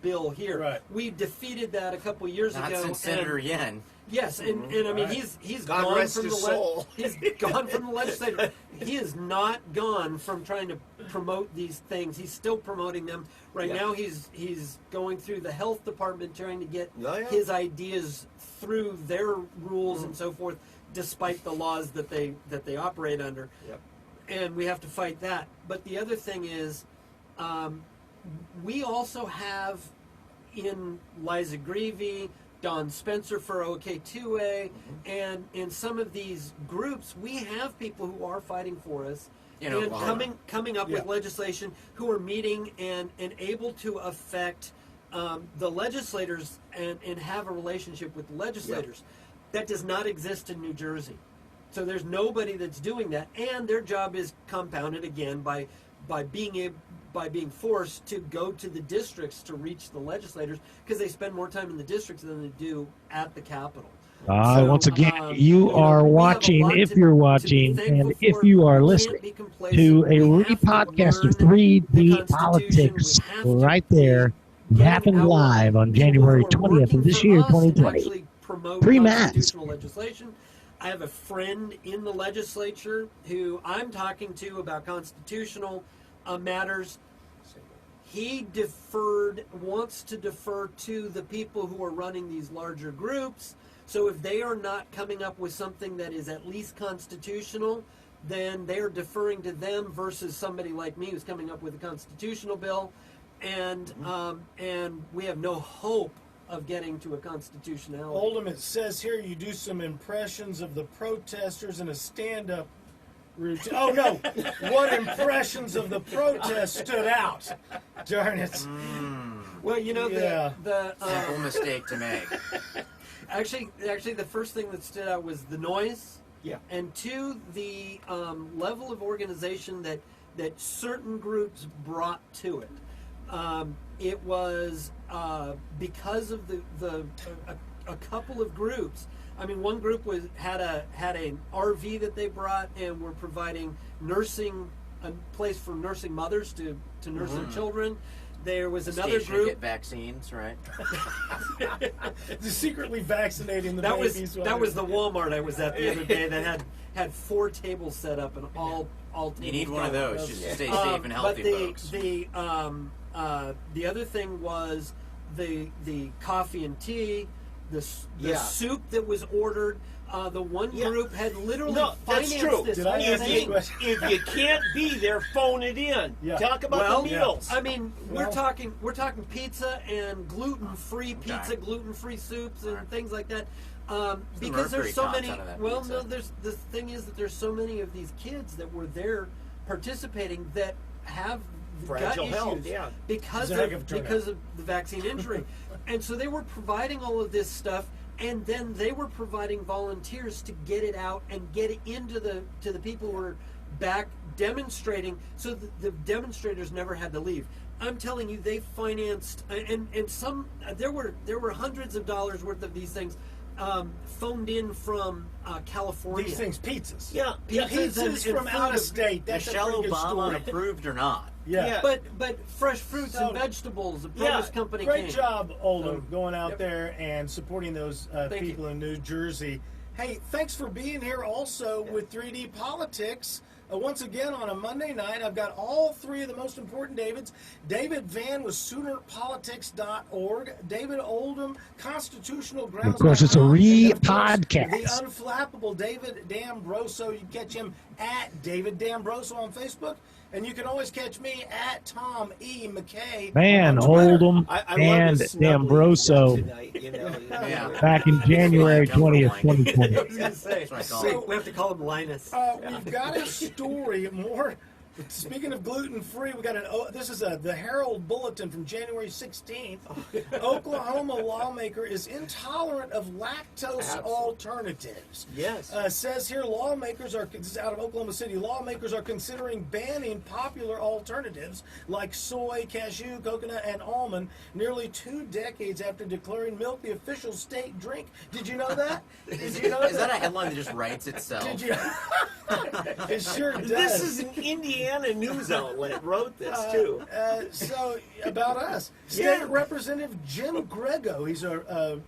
Speaker 5: bill here.
Speaker 3: Right.
Speaker 5: We defeated that a couple years
Speaker 4: Not
Speaker 5: ago.
Speaker 4: since Senator Yen.
Speaker 5: Yes, and I mean he's
Speaker 6: God
Speaker 5: gone
Speaker 6: rest
Speaker 5: from
Speaker 6: his
Speaker 5: the
Speaker 6: soul.
Speaker 5: he's gone from the legislature. He is not gone from trying to promote these things. He's still promoting them. Right now he's going through the health department trying to get his ideas through their rules and so forth, despite the laws that they operate under.
Speaker 6: Yep.
Speaker 5: And we have to fight that. But the other thing is, we also have in Liza Greavy, Don Spencer for OK2A, and in some of these groups, we have people who are fighting for us and coming up with legislation, who are meeting and able to affect the legislators and have a relationship with the legislators. That does not exist in New Jersey. So there's nobody that's doing that, and their job is compounded again by being forced to go to the districts to reach the legislators, because they spend more time in the districts than they do at the Capitol.
Speaker 1: Once again, you are watching, if you're watching, and if you are listening to a re-podcast of 3D Politics right there, happened live on January 20th of this year, 2020. Pre-mass.
Speaker 5: Legislation. I have a friend in the legislature who I'm talking to about constitutional matters. He wants to defer to the people who are running these larger groups. So if they are not coming up with something that is at least constitutional, then they are deferring to them versus somebody like me who's coming up with a constitutional bill. and we have no hope of getting to a constitutionality.
Speaker 3: Oldham, it says here you do some impressions of the protesters in a stand-up routine. Oh no! What impressions of the protest stood out? Darn it!
Speaker 5: Well, you know, the
Speaker 4: Simple mistake to make.
Speaker 5: actually, the first thing that stood out was the noise.
Speaker 6: Yeah.
Speaker 5: And two, the level of organization that certain groups brought to it. It was because of a couple of groups. I mean, one group had an RV that they brought and were providing a place for nursing mothers to nurse their children. There was another
Speaker 4: Station to
Speaker 5: group.
Speaker 4: get vaccines, right?
Speaker 3: Secretly vaccinating the
Speaker 5: That
Speaker 3: babies.
Speaker 5: was the Walmart I was at the other day that had 4 tables set up and all tables.
Speaker 4: You need one of
Speaker 5: covered.
Speaker 4: those just to stay safe and healthy, folks.
Speaker 5: The other thing was the coffee and tea, the soup that was ordered. The one group had literally financed this
Speaker 3: Did I
Speaker 5: whole
Speaker 3: ask
Speaker 5: thing.
Speaker 3: you a question?
Speaker 6: If you can't be there, phone it in.
Speaker 3: Yeah.
Speaker 6: Talk about the meals.
Speaker 5: I mean,
Speaker 3: Well-
Speaker 5: we're talking pizza and gluten-free pizza,
Speaker 4: Okay.
Speaker 5: gluten-free soups and things like that. Because
Speaker 4: mercury
Speaker 5: there's so many.
Speaker 4: content of that
Speaker 5: Well,
Speaker 4: pizza?
Speaker 5: no, the thing is that there's so many of these kids that were there participating that have
Speaker 6: Fragile
Speaker 5: gut
Speaker 6: health,
Speaker 5: issues
Speaker 6: yeah.
Speaker 5: because
Speaker 3: It's a heck of a turnout.
Speaker 5: because of the vaccine injury, and so they were providing all of this stuff. And then they were providing volunteers to get it out and get it into the people who were back demonstrating, so the demonstrators never had to leave. I'm telling you, they financed and some there were hundreds of dollars worth of these things phoned in from California.
Speaker 3: These things, pizzas.
Speaker 6: Yeah.
Speaker 5: Pizzas and
Speaker 3: from
Speaker 5: food
Speaker 3: out of
Speaker 5: of-
Speaker 3: state. That's
Speaker 4: Michelle
Speaker 3: a pretty good
Speaker 4: Obama
Speaker 3: story.
Speaker 4: approved or not?
Speaker 3: Yeah.
Speaker 5: But fresh fruits
Speaker 3: So-
Speaker 5: and vegetables, the produce company
Speaker 3: Great
Speaker 5: came.
Speaker 3: job, Oldham,
Speaker 5: So,
Speaker 3: going out
Speaker 5: yep.
Speaker 3: there and supporting those
Speaker 5: Thank
Speaker 3: people in New Jersey. Hey, thanks for being here also with 3D Politics. Once again, on a Monday night, I've got all 3 of the most important Davids. David Van with SoonerPolitics.org. David Oldham, Constitutional Grounds.
Speaker 1: Of course, it's a
Speaker 3: And of course,
Speaker 1: re-podcast.
Speaker 3: The unflappable David D'Ambroso. You can catch him at David D'Ambroso on Facebook. And you can always catch me at Tom E. McCay.
Speaker 1: Man,
Speaker 3: on Twitter.
Speaker 1: Oldham
Speaker 6: I
Speaker 1: and
Speaker 6: love the snuggling
Speaker 1: D'Ambroso
Speaker 6: tonight, you know.
Speaker 4: Yeah.
Speaker 1: back in January 20th, 2020.
Speaker 5: I was going to say,
Speaker 4: That's what I call it.
Speaker 5: we have to call him Linus.
Speaker 3: We've got a story more. Speaking of gluten-free, we got this is the Herald Bulletin from January 16th. Oklahoma lawmaker is intolerant of lactose alternatives.
Speaker 6: Yes.
Speaker 3: Says here this is out of Oklahoma City, lawmakers are considering banning popular alternatives like soy, cashew, coconut, and almond nearly 2 decades after declaring milk the official state drink. Did you know that? Did you know
Speaker 4: Is that a headline that just writes itself?
Speaker 3: Did you? It sure does.
Speaker 6: This is an Indiana news outlet wrote this too.
Speaker 3: So about us, State
Speaker 6: Yeah.
Speaker 3: Representative Jim Grego. He's a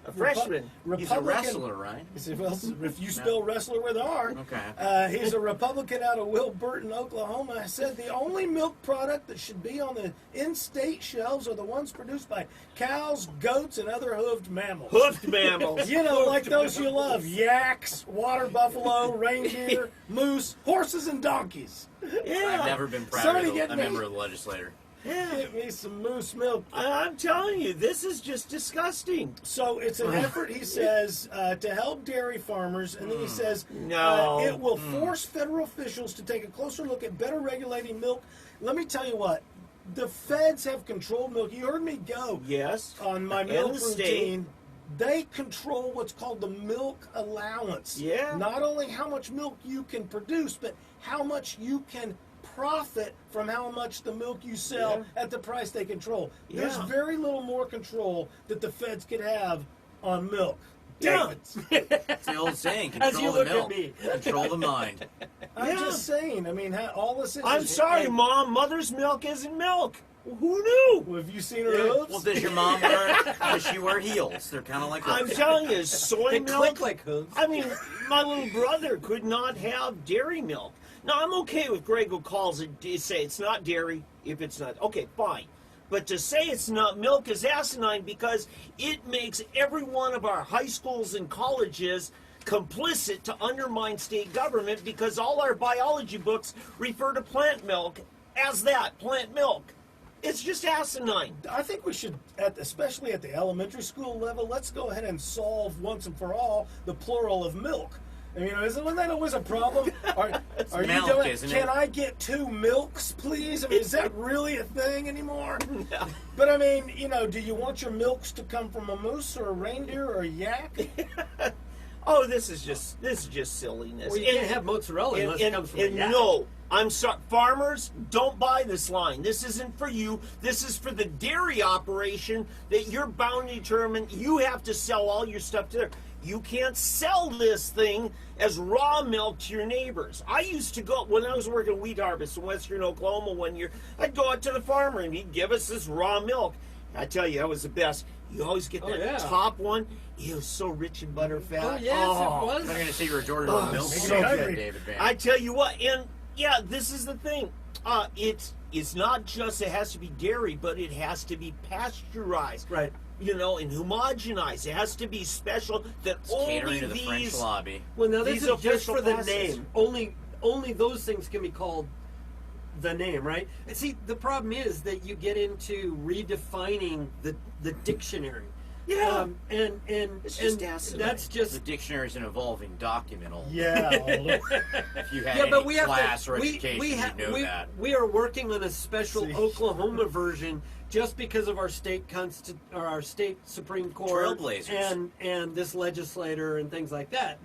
Speaker 6: A freshman.
Speaker 4: He's a
Speaker 3: Republican.
Speaker 4: wrestler, right?
Speaker 3: If you spell wrestler with R,
Speaker 4: Okay.
Speaker 3: he's a Republican out of Wilburton, Oklahoma. Said the only milk product that should be on the in-state shelves are the ones produced by cows, goats, and other hoofed mammals.
Speaker 6: Hoofed mammals.
Speaker 3: You know, like those you love: yaks, water buffalo, reindeer, moose, horses, and donkeys.
Speaker 6: Yeah.
Speaker 4: I've never been proud
Speaker 3: Somebody
Speaker 4: of
Speaker 3: get
Speaker 4: a
Speaker 3: me-
Speaker 4: member of the legislature.
Speaker 3: Get me some moose milk.
Speaker 6: I'm telling you, this is just disgusting.
Speaker 3: So it's an effort, he says, to help dairy farmers, and then he says
Speaker 6: No.
Speaker 3: it will force federal officials to take a closer look at better regulating milk. Let me tell you what, the feds have controlled milk. You heard me go
Speaker 6: Yes.
Speaker 3: on my
Speaker 6: And
Speaker 3: milk
Speaker 6: the state.
Speaker 3: routine. They control what's called the milk allowance.
Speaker 6: Yeah.
Speaker 3: Not only how much milk you can produce, but how much you can profit from how much the milk you sell at the price they control. There's
Speaker 6: Yeah.
Speaker 3: very little more control that the feds could have on milk.
Speaker 6: Yeah.
Speaker 4: It's the old saying,
Speaker 5: As you
Speaker 4: control the
Speaker 5: look at
Speaker 4: milk,
Speaker 5: me.
Speaker 4: control the mind.
Speaker 3: I'm
Speaker 6: Yeah.
Speaker 3: just saying. I mean, all this is.
Speaker 6: I'm sorry, Mom. Mother's milk isn't milk. Who knew?
Speaker 3: Well, have you seen her hooves?
Speaker 4: Well, does your mom does she wear heels? They're kind of like
Speaker 6: I'm
Speaker 4: hooves.
Speaker 6: telling you, soy
Speaker 5: They
Speaker 6: milk.
Speaker 5: click like hooves.
Speaker 6: I mean, my little brother could not have dairy milk. Now, I'm okay with Greg who calls it, say it's not dairy if it's not. Okay, fine. But to say it's not milk is asinine because it makes every one of our high schools and colleges complicit to undermine state government because all our biology books refer to plant milk as that, plant milk. It's just asinine.
Speaker 3: I think we should, especially at the elementary school level, let's go ahead and solve once and for all the plural of milk. I mean, isn't that always a problem? Are you
Speaker 4: milk,
Speaker 3: doing?
Speaker 4: isn't
Speaker 3: Can
Speaker 4: it?
Speaker 3: I get 2 milks, please? I mean, is that really a thing anymore?
Speaker 6: No.
Speaker 3: But I mean, do you want your milks to come from a moose or a reindeer or a yak?
Speaker 6: Oh, this is just silliness.
Speaker 5: Well, you can't have mozzarella unless it comes from a yak.
Speaker 6: No, I'm sorry, farmers, don't buy this line. This isn't for you. This is for the dairy operation that you're bound to determine. You have to sell all your stuff to there. You can't sell this thing as raw milk to your neighbors. I used to go, when I was working wheat harvest in western Oklahoma one year, I'd go out to the farmer and he'd give us this raw milk. I tell you, that was the best. You always get that top one. It was so rich in butter fat.
Speaker 5: Oh, yes, it was.
Speaker 4: I'm not going to say you're a Jordan of milk.
Speaker 3: so good.
Speaker 4: David Van.
Speaker 6: I tell you what, and yeah, this is the thing. It's not just it has to be dairy, but it has to be pasteurized.
Speaker 5: Right.
Speaker 6: And homogenized. It has to be special that
Speaker 4: It's
Speaker 6: only
Speaker 4: catering to the French
Speaker 6: these.
Speaker 4: lobby.
Speaker 5: Well, now this
Speaker 6: These
Speaker 5: is just
Speaker 6: official
Speaker 5: for the
Speaker 6: classes.
Speaker 5: name. Only those things can be called the name, right? And see, the problem is that you get into redefining the dictionary.
Speaker 6: Yeah.
Speaker 5: And
Speaker 6: It's just
Speaker 5: and
Speaker 6: asinine.
Speaker 5: that's
Speaker 4: The
Speaker 5: just
Speaker 4: dictionary is an evolving document.
Speaker 3: Yeah.
Speaker 4: If you had
Speaker 5: yeah, but
Speaker 4: any
Speaker 5: we have
Speaker 4: class
Speaker 5: to.
Speaker 4: or education,
Speaker 5: We
Speaker 4: you'd know that.
Speaker 5: we are working on a special
Speaker 3: See.
Speaker 5: Oklahoma version just because of our state our state Supreme Court
Speaker 4: Trailblazers.
Speaker 5: and this legislator and things like that.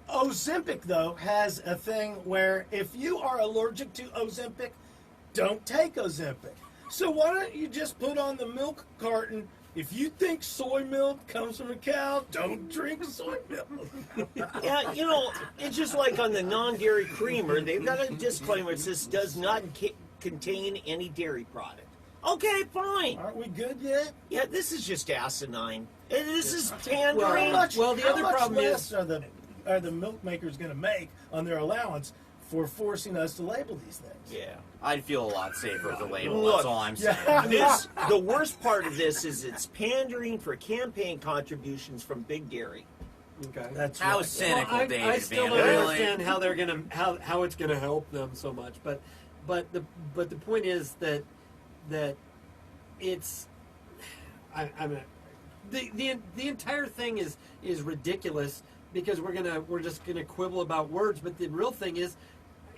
Speaker 3: Ozempic, though, has a thing where if you are allergic to Ozempic, don't take Ozempic. So why don't you just put on the milk carton, if you think soy milk comes from a cow, don't drink soy milk.
Speaker 6: Yeah, it's just like on the non-dairy creamer, they've got a disclaimer that says does not contain any dairy product. Okay, fine.
Speaker 3: Aren't we good yet?
Speaker 6: Yeah, this is just asinine. And this is pandering.
Speaker 5: Well, the other problem
Speaker 3: less
Speaker 5: is-
Speaker 3: are the milk makers going to make on their allowance for forcing us to label these things?
Speaker 6: Yeah.
Speaker 4: I'd feel a lot safer with the label.
Speaker 6: Look,
Speaker 4: That's all I'm saying.
Speaker 6: The worst part of this is it's pandering for campaign contributions from Big Dairy.
Speaker 5: Okay.
Speaker 3: That's
Speaker 4: How
Speaker 3: right.
Speaker 4: cynical,
Speaker 5: I
Speaker 4: David
Speaker 5: still
Speaker 4: Van.
Speaker 5: don't
Speaker 4: Really?
Speaker 5: understand how they're gonna how it's gonna help them so much. But the point is that it's the entire thing is ridiculous because we're just gonna quibble about words. But the real thing is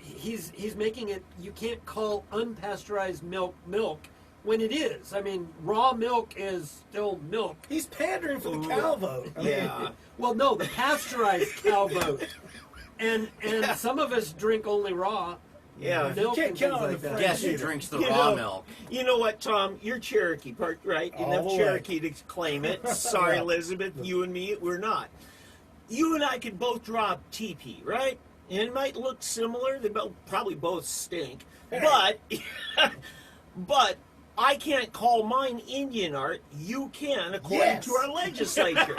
Speaker 5: he's making it. You can't call unpasteurized milk when it is. I mean, raw milk is still milk.
Speaker 3: He's pandering for the cow vote. I mean,
Speaker 6: Yeah.
Speaker 5: Well, no, the pasteurized cow vote. And some of us drink only raw
Speaker 6: Yeah.
Speaker 5: milk
Speaker 3: You can't
Speaker 5: and things
Speaker 3: count on
Speaker 5: like
Speaker 3: the
Speaker 5: that.
Speaker 3: French.
Speaker 4: Guess who
Speaker 3: either.
Speaker 4: drinks the
Speaker 6: You
Speaker 4: raw
Speaker 6: know-
Speaker 4: milk?
Speaker 6: You know what, Tom? You're Cherokee, right?
Speaker 3: All
Speaker 6: Enough
Speaker 3: the way.
Speaker 6: Cherokee to claim it. Sorry,
Speaker 3: Yeah.
Speaker 6: Elizabeth. You and me, we're not. You and I could both drop TP, right? And it might look similar. They probably both stink. But, but I can't call mine Indian art. You can, according
Speaker 3: Yes.
Speaker 6: to our legislature.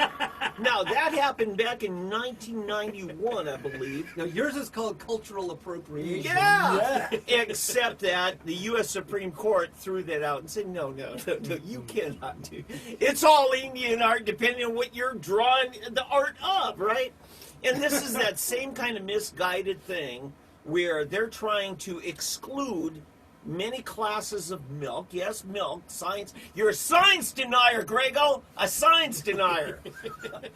Speaker 6: Now, that happened back in 1991, I believe.
Speaker 5: Now, yours is called cultural appropriation.
Speaker 6: Yeah. Except that the U.S. Supreme Court threw that out and said, no, you cannot do. It's all Indian art, depending on what you're drawing the art of, right? And this is that same kind of misguided thing where they're trying to exclude many classes of milk. Yes, milk, science. You're a science denier, Grego. A science denier.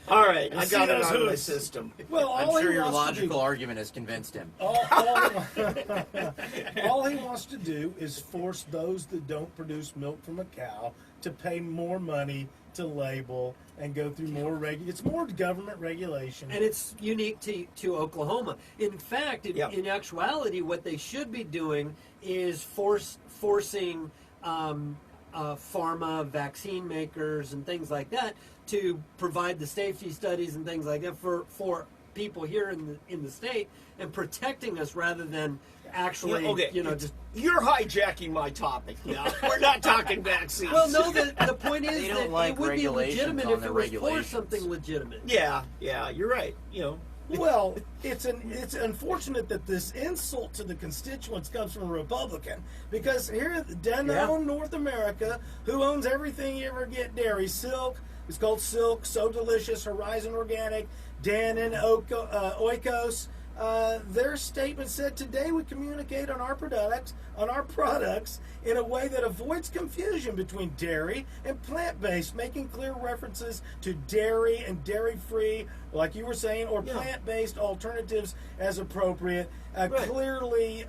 Speaker 6: All right, I got it out of my system.
Speaker 3: Well,
Speaker 4: I'm
Speaker 3: all
Speaker 4: sure
Speaker 3: he
Speaker 4: your
Speaker 3: wants to do-
Speaker 4: logical argument has convinced him.
Speaker 3: all he wants to do is force those that don't produce milk from a cow to pay more money to label and go through more it's more government regulation.
Speaker 5: And it's unique to Oklahoma. In fact, in actuality, what they should be doing is forcing pharma, vaccine makers, and things like that to provide the safety studies and things like that for people here in the state and protecting us rather than actually, just.
Speaker 6: You're hijacking my topic now. We're not talking vaccines.
Speaker 5: Well, no, the point is
Speaker 4: They don't
Speaker 5: that
Speaker 4: like
Speaker 5: it would be
Speaker 4: regulations
Speaker 5: legitimate
Speaker 4: on
Speaker 5: if
Speaker 4: their
Speaker 5: it was for
Speaker 4: regulations.
Speaker 5: something legitimate.
Speaker 6: Yeah, you're right.
Speaker 3: Well, it's unfortunate that this insult to the constituents comes from a Republican, because here, Danone North America, who owns everything you ever get dairy, Silk, it's called Silk, So Delicious, Horizon Organic, Dannon, Oikos, their statement said, "Today we communicate on our products in a way that avoids confusion between dairy and plant-based, making clear references to dairy and dairy-free, like you were saying, or plant-based alternatives as appropriate." Clearly,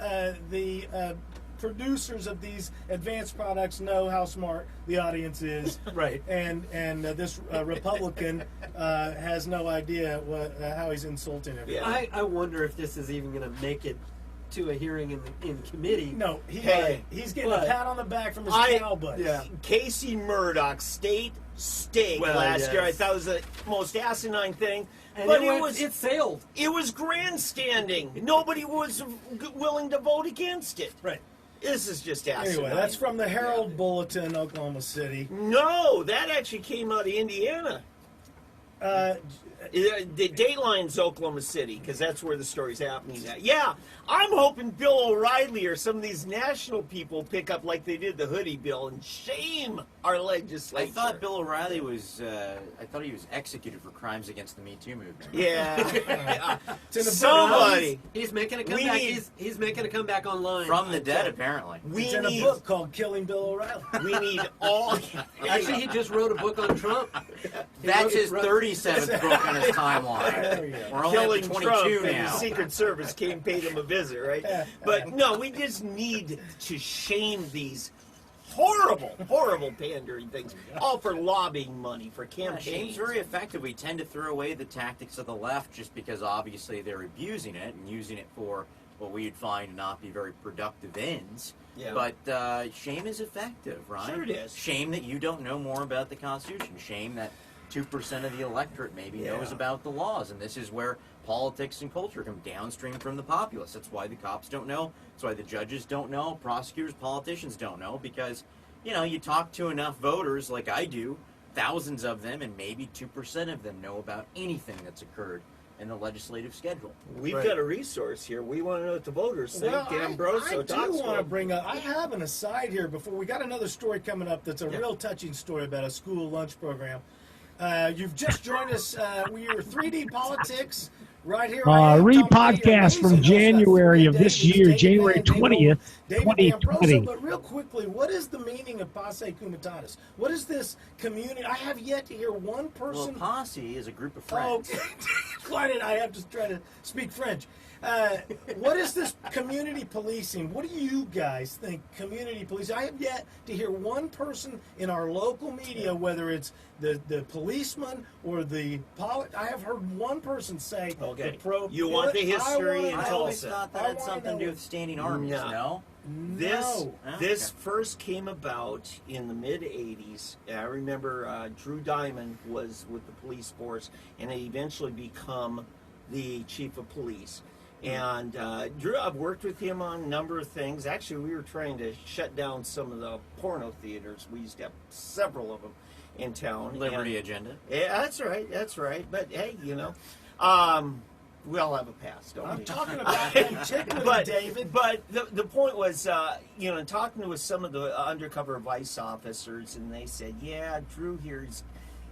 Speaker 3: the producers of these advanced products know how smart the audience is,
Speaker 5: Right.
Speaker 3: And this Republican has no idea how he's insulting everybody.
Speaker 5: I wonder if this is even going to make it to a hearing in committee.
Speaker 3: No, he's getting a pat on the back from his pal buddies.
Speaker 5: Yeah.
Speaker 6: Casey Murdoch State Steak last year. I thought it was the most asinine thing.
Speaker 5: And
Speaker 6: But
Speaker 5: it sailed.
Speaker 6: It was grandstanding. Nobody was willing to vote against it.
Speaker 3: Right.
Speaker 6: This is just asinine.
Speaker 3: Anyway, that's from the Herald Bulletin, Oklahoma City.
Speaker 6: No, that actually came out of Indiana. The Dateline's Oklahoma City, because that's where the story's happening at. Yeah, I'm hoping Bill O'Reilly or some of these national people pick up like they did the hoodie bill and shame our legislature.
Speaker 4: I thought Bill O'Reilly was. I thought he was executed for crimes against the Me Too movement.
Speaker 6: Yeah.
Speaker 3: It's in the
Speaker 6: Somebody.
Speaker 5: He's making a comeback. He's making a comeback online.
Speaker 4: From the dead, apparently.
Speaker 3: It's in a book called Killing Bill O'Reilly.
Speaker 6: We need all.
Speaker 5: Actually, he just wrote a book on Trump.
Speaker 4: That's his 37th book on his timeline.
Speaker 3: There you go.
Speaker 4: We're only
Speaker 6: Killing
Speaker 4: up to
Speaker 6: Trump
Speaker 4: 22
Speaker 6: and the
Speaker 4: now.
Speaker 6: Secret Service paid him a visit, right? But no, we just need to shame these horrible pandering things, all for lobbying money, for
Speaker 4: Yeah,
Speaker 6: campaigns.
Speaker 4: shame's very effective. We tend to throw away the tactics of the left just because obviously they're abusing it and using it for what we'd find to not be very productive ends.
Speaker 6: Yeah.
Speaker 4: But shame is effective, right?
Speaker 6: Sure it is.
Speaker 4: Shame that you don't know more about the Constitution. Shame that 2% of the electorate maybe knows about the laws. And this is where politics and culture come downstream from the populace. That's why the cops don't know. That's why the judges don't know. Prosecutors, politicians don't know. Because, you talk to enough voters like I do, thousands of them, and maybe 2% of them know about anything that's occurred in the legislative schedule.
Speaker 6: We've got a resource here. We want to know what the voters think. D'Ambroso
Speaker 3: I do want to bring up. I have an aside here before we got another story coming up. That's a real touching story about a school lunch program. You've just joined us. We are 3D Politics right here.
Speaker 1: Re-podcast from January of this year, January 20th, 2020.
Speaker 3: But real quickly, what is the meaning of Posse Comitatus? What is this community? I have yet to hear one person.
Speaker 4: Well, posse is a group of friends.
Speaker 3: Clyde and I have to try to speak French. What is this community policing? What do you guys think community policing? I have yet to hear one person in our local media, whether it's the policeman or the I have heard one person say,
Speaker 6: Okay.
Speaker 3: the
Speaker 6: You want the history in
Speaker 4: I always
Speaker 6: Tulsa.
Speaker 4: thought that had something to do with standing armies, no?
Speaker 6: This first came about in the mid-'80s. I remember Drew Diamond was with the police force, and had eventually become the chief of police. And Drew, I've worked with him on a number of things. Actually, we were trying to shut down some of the porno theaters. We used to have several of them in town.
Speaker 4: Liberty agenda.
Speaker 6: Yeah, that's right. But hey, we all have a past, don't we?
Speaker 3: I'm talking about antiquity, David.
Speaker 6: But the point was, talking with some of the undercover vice officers, and they said, yeah, Drew here,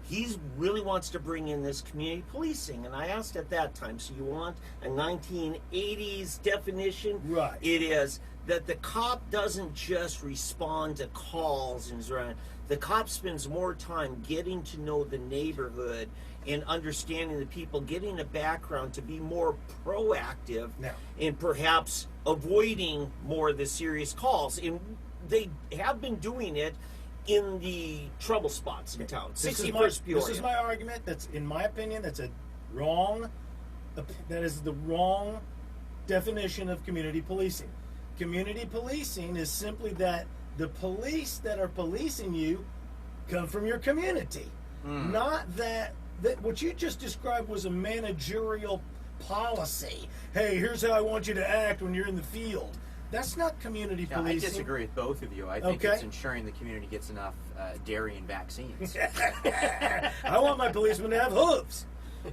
Speaker 6: he really wants to bring in this community policing. And I asked at that time, so you want a 1980s definition?
Speaker 3: Right.
Speaker 6: It is that the cop doesn't just respond to calls and the cop spends more time getting to know the neighborhood and understanding the people, getting a background to be more proactive and perhaps avoiding more of the serious calls. And they have been doing it in the trouble spots in town. 61st Peoria.
Speaker 3: This is my argument. That's, in my opinion, that is the wrong definition of community policing. Community policing is simply that the police that are policing you come from your community. Not that what you just described was a managerial policy. Hey, here's how I want you to act when you're in the field. That's not community policing.
Speaker 4: I disagree with both of you. I think it's ensuring the community gets enough dairy and vaccines.
Speaker 3: I want my policemen to have hooves.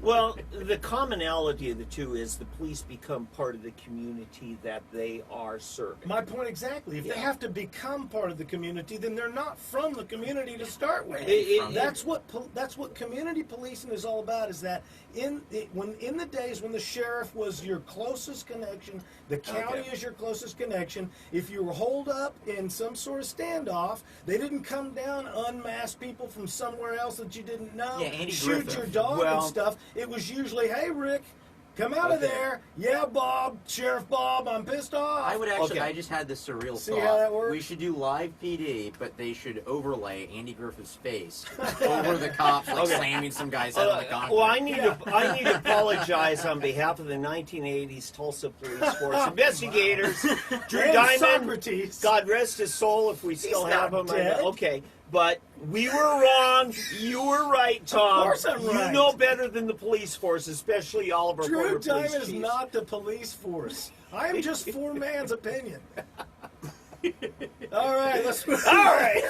Speaker 6: Well, the commonality of the two is the police become part of the community that they are serving.
Speaker 3: My point exactly. If they have to become part of the community, then they're not from the community to start with. That's what community policing is all about. Is that in the days when the sheriff was your closest connection, the county is your closest connection. If you were holed up in some sort of standoff, they didn't come down, unmask people from somewhere else that you didn't know, shoot
Speaker 4: Griffith.
Speaker 3: your dog and stuff. It was usually, hey, Rick, come out of there. Yeah, Bob, Sheriff Bob, I'm pissed off.
Speaker 4: I would actually, I just had this surreal
Speaker 3: See
Speaker 4: thought.
Speaker 3: how that works?
Speaker 4: We should do live PD, but they should overlay Andy Griffith's face over the cops, like slamming some guy's head on the concrete.
Speaker 6: Well, I need to apologize on behalf of the 1980s Tulsa Police Force investigators. Drew
Speaker 3: And
Speaker 6: Diamond,
Speaker 3: Socrates.
Speaker 6: God rest his soul, if we still have him.
Speaker 3: dead.
Speaker 6: Okay, but we were wrong. You were right, Tom.
Speaker 3: Of course I'm right.
Speaker 6: You know better than the police force, especially all of our
Speaker 3: Drew
Speaker 6: former police
Speaker 3: Diamond is
Speaker 6: chiefs.
Speaker 3: not the police force. I am just four man's opinion. All right, let's move.
Speaker 6: All right.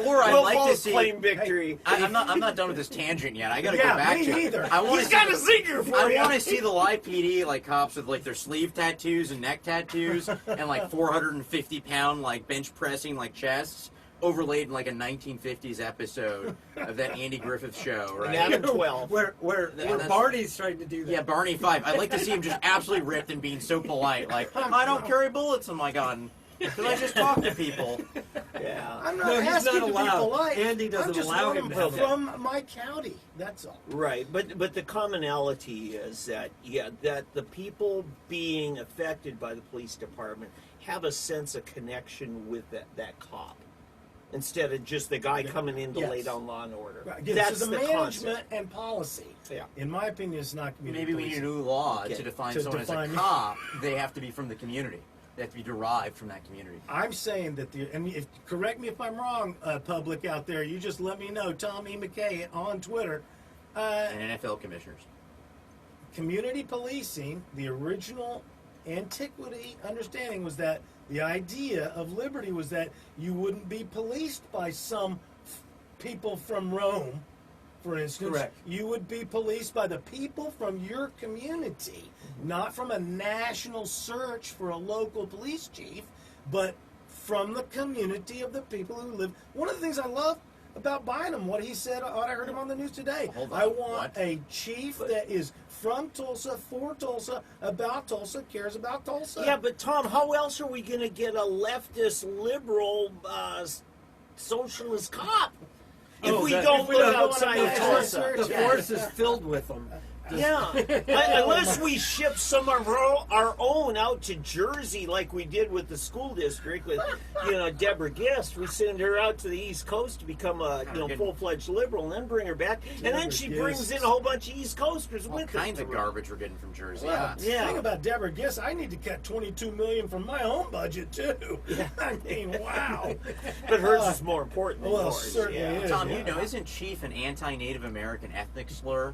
Speaker 4: Or I'd
Speaker 6: We'll
Speaker 4: like to
Speaker 6: both
Speaker 4: see.
Speaker 6: claim victory.
Speaker 4: I'm not done with this tangent yet. I got to go
Speaker 3: Yeah,
Speaker 4: back
Speaker 3: me
Speaker 4: to it.
Speaker 3: neither.
Speaker 4: I want
Speaker 6: He's
Speaker 4: to
Speaker 6: got a zinger for
Speaker 4: I
Speaker 6: you.
Speaker 4: want to see the live PD, like cops with like their sleeve tattoos and neck tattoos and like 450-pound like bench pressing like chests overlaid in like a 1950s episode of that Andy Griffith show, right?
Speaker 6: Adam 12.
Speaker 5: Where
Speaker 4: that's-
Speaker 5: Barney's trying to do that.
Speaker 4: Yeah, Barney 5. I'd like to see him just absolutely ripped and being so polite, like I don't carry bullets on my gun because I just talk to people.
Speaker 6: Yeah.
Speaker 3: I'm not
Speaker 5: No, he's
Speaker 3: asking
Speaker 5: not
Speaker 3: to
Speaker 5: allowed.
Speaker 3: be polite.
Speaker 5: Andy doesn't
Speaker 3: I'm just
Speaker 5: allow
Speaker 3: want
Speaker 5: him to have
Speaker 3: from my county. That's all.
Speaker 6: Right, but the commonality is that that the people being affected by the police department have a sense of connection with that cop, instead of just the guy coming in to lay down law and order.
Speaker 3: Right. Again,
Speaker 6: That's
Speaker 3: this is
Speaker 6: the
Speaker 3: the
Speaker 6: concept.
Speaker 3: management and policy.
Speaker 6: Yeah.
Speaker 3: In my opinion, it's not community
Speaker 4: Maybe we need a
Speaker 3: policing.
Speaker 4: new law
Speaker 6: Okay.
Speaker 4: to define
Speaker 3: To
Speaker 4: someone as
Speaker 3: define-
Speaker 4: a cop. They have to be from the community. They have to be derived from that community.
Speaker 3: I'm saying that correct me if I'm wrong, public out there. You just let me know. Tom McCay on Twitter.
Speaker 4: And NFL commissioners.
Speaker 3: Community policing, the original antiquity understanding was that the idea of liberty was that you wouldn't be policed by some people from Rome, for instance.
Speaker 5: Correct.
Speaker 3: You would be policed by the people from your community, not from a national search for a local police chief, but from the community of the people who live. One of the things I love about Bynum, what he said, I heard him on the news today.
Speaker 4: Hold on.
Speaker 3: I want
Speaker 4: What?
Speaker 3: a chief that is from Tulsa, for Tulsa, about Tulsa, cares about Tulsa.
Speaker 6: Yeah, but Tom, how else are we going to get a leftist, liberal, socialist cop if we don't look outside of Tulsa?
Speaker 5: The force is filled with them.
Speaker 6: Yeah, unless we ship some of our own out to Jersey, like we did with the school district with, Deborah Gist. We send her out to the East Coast to become a full-fledged liberal, and then bring her back, and then she brings in a whole bunch of East Coasters
Speaker 4: All
Speaker 6: with her.
Speaker 4: kinds of garbage we're getting from Jersey.
Speaker 3: Well,
Speaker 6: Yeah.
Speaker 3: the thing about Deborah Gist, I need to cut $22 million from my own budget too. I mean, wow.
Speaker 6: But hers is more important than
Speaker 3: Well,
Speaker 6: yours.
Speaker 3: certainly
Speaker 6: yeah.
Speaker 3: is.
Speaker 4: Tom, isn't chief an anti-Native American ethnic slur?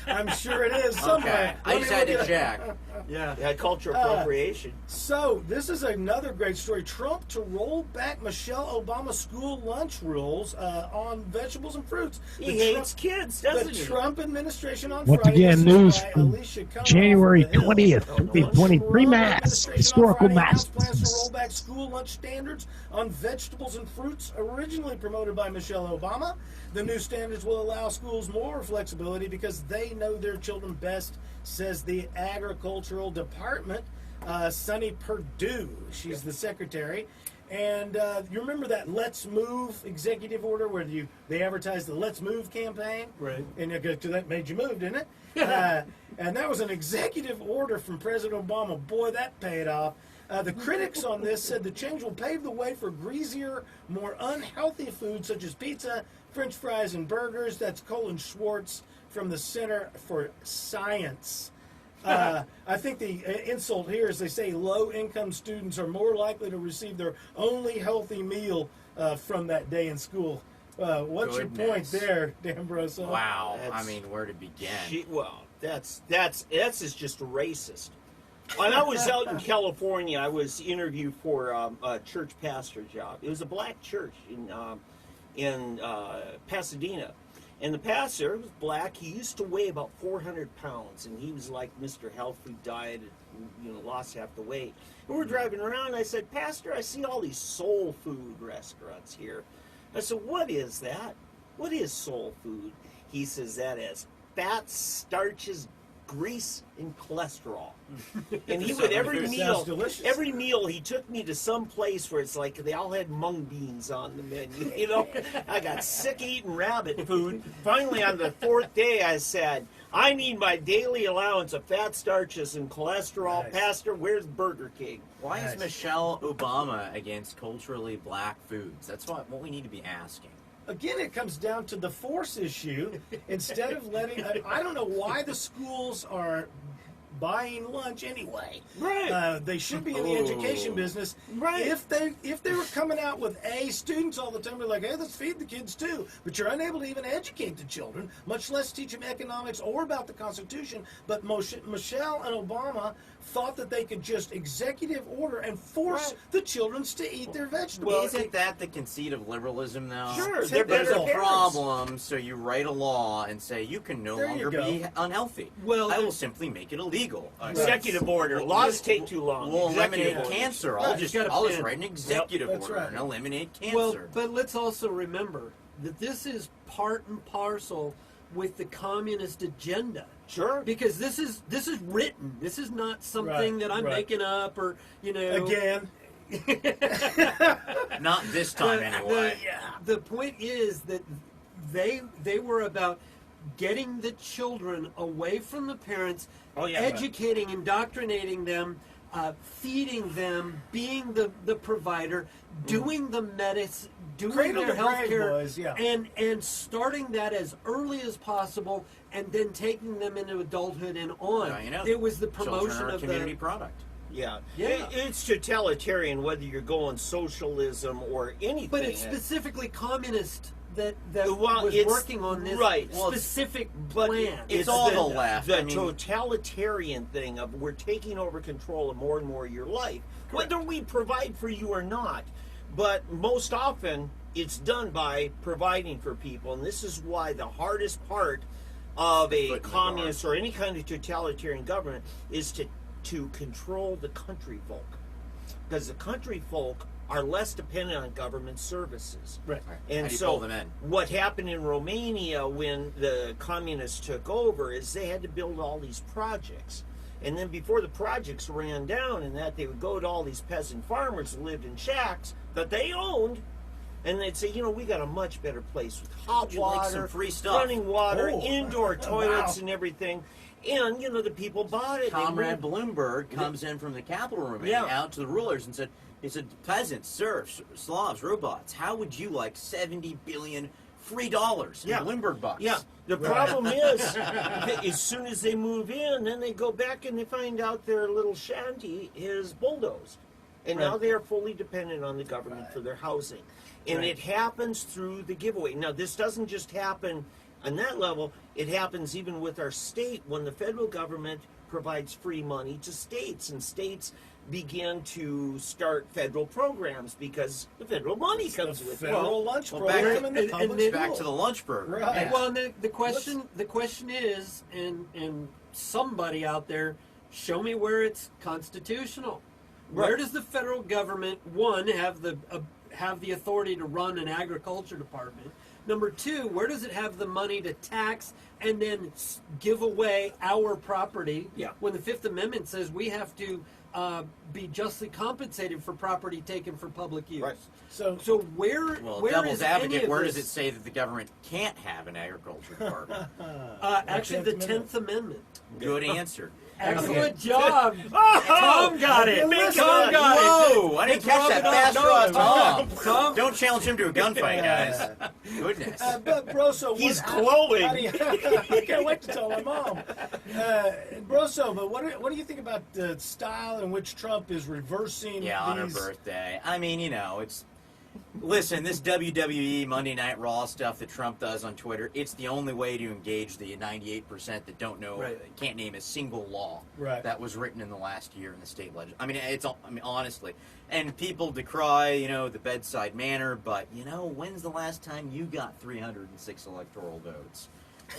Speaker 3: I'm sure it is somewhere.
Speaker 4: Okay, I just had to check.
Speaker 5: Yeah.
Speaker 6: Cultural appropriation.
Speaker 3: So, this is another great story. Trump to roll back Michelle Obama's school lunch rules on vegetables and fruits.
Speaker 6: He hates kids, doesn't
Speaker 3: The
Speaker 6: he?
Speaker 3: Trump administration on
Speaker 1: Once
Speaker 3: Friday.
Speaker 1: again,
Speaker 3: this is
Speaker 1: news
Speaker 3: by
Speaker 1: from
Speaker 3: Alicia Cummings
Speaker 1: January
Speaker 3: of the Hill.
Speaker 1: 20th, 2023 Mass, historical Mass.
Speaker 3: Plans to roll back school lunch standards on vegetables and fruits originally promoted by Michelle Obama. The new standards will allow schools more flexibility because they know their children best, says the Agricultural Department. Sunny Perdue, she's the secretary. And you remember that Let's Move executive order where they advertised the Let's Move campaign?
Speaker 5: Right.
Speaker 3: And that made you move, didn't it? And that was an executive order from President Obama. Boy, that paid off. The critics on this said the change will pave the way for greasier, more unhealthy foods such as pizza, French fries, and burgers. That's Colin Schwartz from the Center for Science. I think the insult here is they say low-income students are more likely to receive their only healthy meal from that day in school. What's your point there, D'Ambrosio?
Speaker 4: Wow.
Speaker 6: That's-
Speaker 4: I mean, where to begin?
Speaker 6: That's is just racist. When I was out in California, I was interviewed for a church pastor job. It was a black church in Pasadena, And the pastor was black. He used to weigh about 400 pounds, and he was like Mr. Health Food Diet, lost half the weight. And we're driving around, and I said, Pastor, I see all these soul food restaurants here. I said, what is that? What is soul food? He says that is fat, starches, grease, and cholesterol. And he would every meal he took me to some place where it's like they all had mung beans on the menu. I got sick eating rabbit food. Finally, on the 4th day, I said, I need my daily allowance of fat, starches, and cholesterol. Nice. Pastor, where's Burger King?
Speaker 4: Why is Michelle Obama against culturally black foods? That's what we need to be asking.
Speaker 3: Again, it comes down to the force issue. Instead of letting, I don't know why the schools are buying lunch anyway.
Speaker 6: Right.
Speaker 3: They should be in the education business.
Speaker 6: Right.
Speaker 3: If they were coming out with students all the time, we're like, hey, let's feed the kids too. But you're unable to even educate the children, much less teach them economics or about the Constitution. But Michelle and Obama thought that they could just executive order and force the children to eat their vegetables.
Speaker 4: Well, isn't that the conceit of liberalism, though?
Speaker 6: Sure,
Speaker 4: there's a problem, so you write a law and say you can no longer be unhealthy.
Speaker 5: Well,
Speaker 4: I will simply make it illegal.
Speaker 6: Executive order. Laws take too long.
Speaker 4: We'll eliminate
Speaker 6: Executive
Speaker 4: cancer.
Speaker 5: orders.
Speaker 4: I'll just write an executive
Speaker 3: That's
Speaker 4: order
Speaker 3: right.
Speaker 4: and eliminate cancer.
Speaker 5: Well, but let's also remember that this is part and parcel with the communist agenda.
Speaker 6: Sure.
Speaker 5: Because this is written. This is not something that I'm making up or
Speaker 3: Again.
Speaker 4: Not this time, anyway.
Speaker 5: The point is that they were about getting the children away from the parents, educating, indoctrinating them, feeding them, being the provider, doing the medicine, doing their health care, and starting that as early as possible, and then taking them into adulthood and on. It was the promotion of
Speaker 4: community product.
Speaker 6: Yeah. It's totalitarian, whether you're going socialism or anything.
Speaker 5: But it's specifically communist that
Speaker 6: well,
Speaker 5: was working on this specific plan.
Speaker 6: It's
Speaker 4: all the left.
Speaker 6: The totalitarian thing of we're taking over control of more and more of your life, whether we provide for you or not. But most often, it's done by providing for people, and this is why the hardest part of a communist or any kind of totalitarian government is to control the country folk, because the country folk are less dependent on government services.
Speaker 4: Right.
Speaker 6: And so what happened in Romania when the communists took over is they had to build all these projects. And then before the projects ran down and that, they would go to all these peasant farmers who lived in shacks that they owned, and they'd say, we got a much better place with hot water,
Speaker 4: some free stuff,
Speaker 6: running water, indoor toilets and everything. And, the people bought it.
Speaker 4: Comrade Bloomberg comes in from the capital room out to the rulers and said, peasants, serfs, Slavs, robots, how would you like $70 billion free dollars in Bloomberg bucks?
Speaker 6: Yeah. The problem is, as soon as they move in, then they go back and they find out their little shanty is bulldozed. And now they are fully dependent on the government for their housing. And it happens through the giveaway. Now, this doesn't just happen on that level. It happens even with our state when the federal government provides free money to states, and states begin to start federal programs because the federal money comes with it.
Speaker 3: Federal lunch program and the public
Speaker 4: back to the lunch program.
Speaker 3: Right.
Speaker 5: Well, the question is, and somebody out there, show me where it's constitutional. Where does the federal government, one, have the authority to run an agriculture department? Number two, where does it have the money to tax and then give away our property? When the Fifth Amendment says we have to be justly compensated for property taken for public use. So where
Speaker 4: devil's
Speaker 5: is
Speaker 4: advocate,
Speaker 5: any of
Speaker 4: where
Speaker 5: this?
Speaker 4: does it say that the government can't have an agriculture department?
Speaker 5: Actually, the 10th Amendment.
Speaker 4: Good answer.
Speaker 5: Excellent job. Tom got it. Tom got it.
Speaker 4: Whoa! I didn't catch that fast draw, Tom. Don't challenge him to a gunfight, guys. Goodness.
Speaker 3: But Broso,
Speaker 6: he's glowing.
Speaker 3: I can't wait to tell my mom. Broso, but what do you think about the style in which Trump is reversing?
Speaker 4: On her birthday. I mean, it's Listen, this WWE Monday Night Raw stuff that Trump does on Twitter, it's the only way to engage the 98% that don't know, can't name a single law that was written in the last year in the state legislature. Honestly. And people decry, the bedside manner, but, when's the last time you got 306 electoral votes?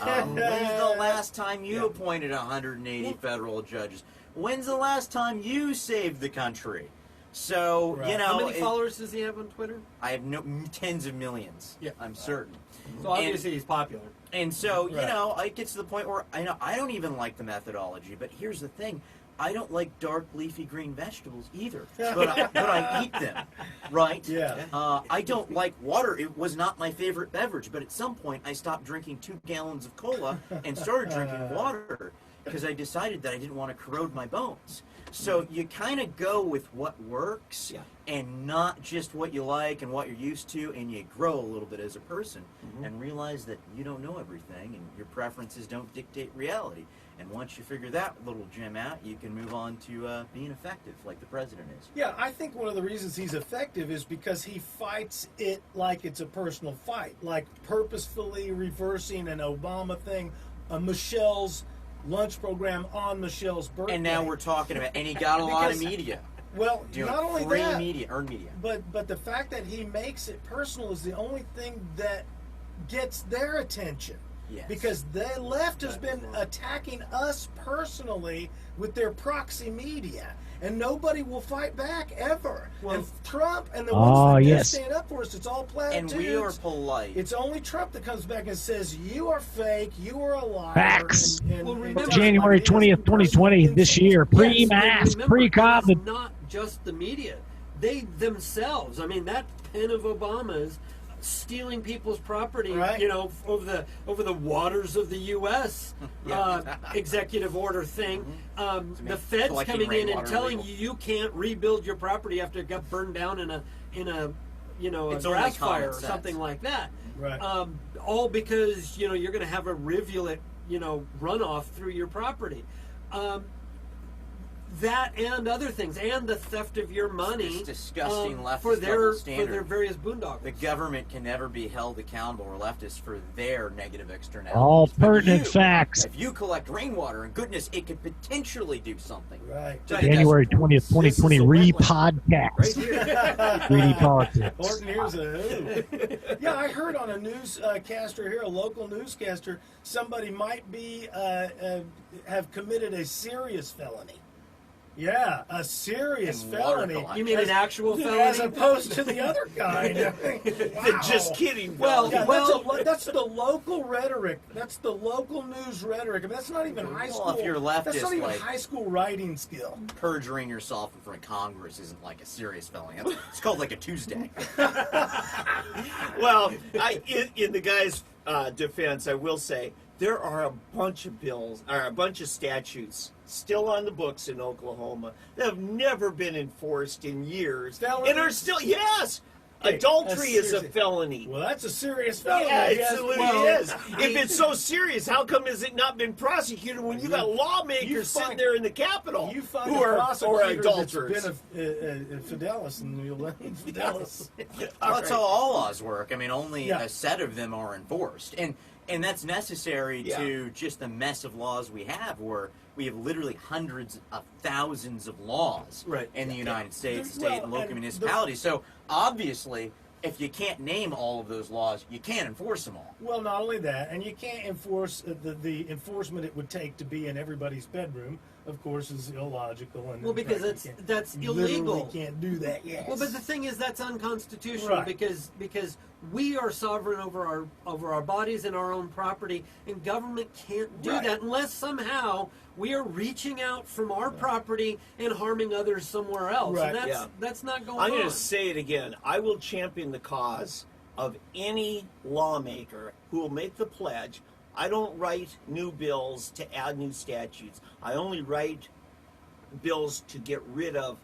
Speaker 4: When's the last time you appointed 180 federal judges? When's the last time you saved the country? So,
Speaker 5: how many followers does he have on Twitter?
Speaker 4: I have tens of millions. Yeah, I'm certain.
Speaker 5: So obviously he's popular.
Speaker 4: And so, it gets to the point where I don't even like the methodology. But here's the thing: I don't like dark leafy green vegetables either. But I eat them, right?
Speaker 3: Yeah.
Speaker 4: I don't like water. It was not my favorite beverage. But at some point, I stopped drinking 2 gallons of cola and started drinking water because I decided that I didn't want to corrode my bones. So you kind of go with what works and not just what you like and what you're used to, and you grow a little bit as a person and realize that you don't know everything and your preferences don't dictate reality. And once you figure that little gem out, you can move on to being effective like the president is.
Speaker 3: Yeah, I think one of the reasons he's effective is because he fights it like it's a personal fight, like purposefully reversing an Obama thing, Michelle's lunch program on Michelle's birthday.
Speaker 4: And now we're talking about, and he got a lot of media.
Speaker 3: Well, not only that,
Speaker 4: earned media.
Speaker 3: But the fact that he makes it personal is the only thing that gets their attention.
Speaker 4: Yes.
Speaker 3: Because the left has been attacking us personally with their proxy media, and nobody will fight back ever. And Trump and the ones that stand up for us, it's all platitudes.
Speaker 4: And we are polite.
Speaker 3: It's only Trump that comes back and says, you are fake, you are a liar.
Speaker 1: Facts.
Speaker 3: And
Speaker 1: January 20th, 2020, this year, pre-mask, pre-COVID.
Speaker 5: It's not just the media. They themselves, that pen of Obama's, stealing people's property, over the waters of the U.S. Executive order thing. The feds coming in and telling you can't rebuild your property after it got burned down in a grass fire or something like that.
Speaker 3: Right.
Speaker 5: All because you're going to have a rivulet runoff through your property. That and other things, and the theft of your money,
Speaker 4: this disgusting leftist
Speaker 5: for
Speaker 4: double standard.
Speaker 5: For their various boondoggles.
Speaker 4: The government can never be held accountable, or leftists, for their negative externalities.
Speaker 1: All pertinent facts.
Speaker 4: If you collect rainwater, and goodness, it could potentially do something.
Speaker 3: Right.
Speaker 1: January 20th, 2020, re-podcast.
Speaker 3: Right here.
Speaker 1: 3D politics.
Speaker 3: Horton, here's a who. Yeah, I heard on a newscaster here, a local newscaster, somebody might be have committed a serious felony. Yeah, a serious felony.
Speaker 5: You mean an actual felony?
Speaker 3: As opposed to the other guy. Wow.
Speaker 6: Just kidding.
Speaker 3: That's the local rhetoric. That's the local news rhetoric. That's not even high school.
Speaker 4: If you're leftist,
Speaker 3: that's not even high school writing skill.
Speaker 4: Perjuring yourself in front of Congress isn't like a serious felony. It's called like a Tuesday.
Speaker 6: Well, in the guy's defense, I will say there are a bunch of bills, or a bunch of statutes still on the books in Oklahoma that have never been enforced in years.
Speaker 3: Felonies?
Speaker 6: And are still, yes! Hey, adultery is a felony.
Speaker 3: Well, that's a serious felony.
Speaker 6: Yeah, it absolutely is. If it's so serious, how come has it not been prosecuted when you got lawmakers sitting there in the Capitol who are adulterers?
Speaker 3: That's been a Fidelis, and you'll let him Fidelis.
Speaker 4: Well, that's how all laws work. Only a set of them are enforced. And that's necessary to just the mess of laws we have, where we have literally hundreds of thousands of laws in the United States, state and local municipalities. So obviously, if you can't name all of those laws, you can't enforce them all.
Speaker 3: Well, not only that, and you can't enforce the enforcement it would take to be in everybody's bedroom. Of course, is illogical. And
Speaker 5: because that's illegal.
Speaker 3: Literally can't do that. Yes.
Speaker 5: Well, but the thing is, that's unconstitutional because we are sovereign over our bodies and our own property, and government can't do that unless somehow we are reaching out from our property and harming others somewhere else.
Speaker 3: Right.
Speaker 5: And that's not going on.
Speaker 6: I'm going to say it again. I will champion the cause of any lawmaker who will make the pledge. I don't write new bills to add new statutes. I only write bills to get rid of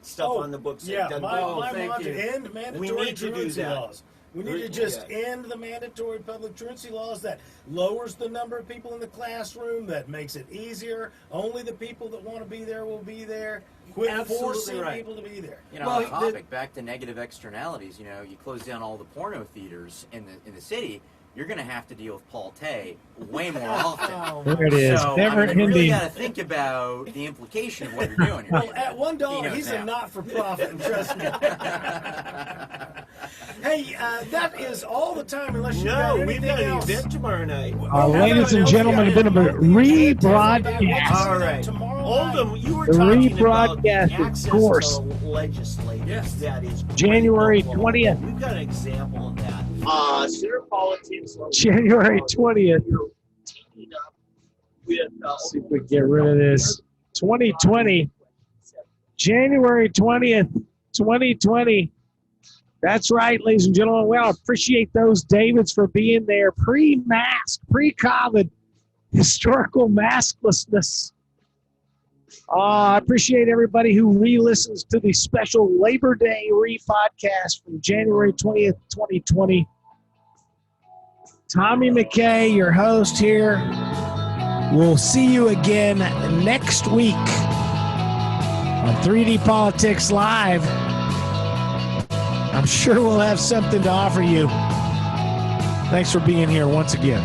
Speaker 6: stuff on the books.
Speaker 3: Yeah, my mantra, end mandatory
Speaker 6: we need to do that.
Speaker 3: laws. We need to just end the mandatory public truancy laws. That lowers the number of people in the classroom. That makes it easier. Only the people that want to be there will be there. Quit
Speaker 5: Absolutely
Speaker 3: forcing
Speaker 5: right.
Speaker 3: people to be there.
Speaker 4: You know, on topic, back to negative externalities. You know, you close down all the porno theaters in the city. You're going to have to deal with Paul Tay way more often.
Speaker 1: There it is.
Speaker 4: So,
Speaker 1: Never
Speaker 4: I mean, you really
Speaker 1: ending.
Speaker 4: got to think about the implication of what you're doing.
Speaker 3: Well, at $1,
Speaker 4: He knows
Speaker 3: he's
Speaker 4: now.
Speaker 3: a not-for-profit, trust me. Hey, that is all the time, unless you got
Speaker 6: No, we've
Speaker 3: anything
Speaker 6: got an
Speaker 3: else.
Speaker 6: event tomorrow night.
Speaker 1: Ladies and gentlemen, a bit of a rebroadcast.
Speaker 6: All right. Oldham, you were
Speaker 1: The
Speaker 6: talking about
Speaker 1: rebroadcast, of
Speaker 6: access
Speaker 1: course.
Speaker 6: to legislators.
Speaker 5: Yes.
Speaker 6: That is great.
Speaker 1: January
Speaker 6: Oklahoma.
Speaker 1: 20th.
Speaker 6: We've got an example of that. Center politics.
Speaker 1: January 20th. Let's see if we can get rid of this. 2020. January 20th, 2020. That's right, ladies and gentlemen. Well, I appreciate those Davids for being there. Pre-mask, pre-COVID, historical masklessness. I appreciate everybody who re-listens to the special Labor Day re-podcast from January 20th, 2020. Tommy McCay, your host here. We'll see you again next week on 3D Politics Live. I'm sure we'll have something to offer you. Thanks for being here once again.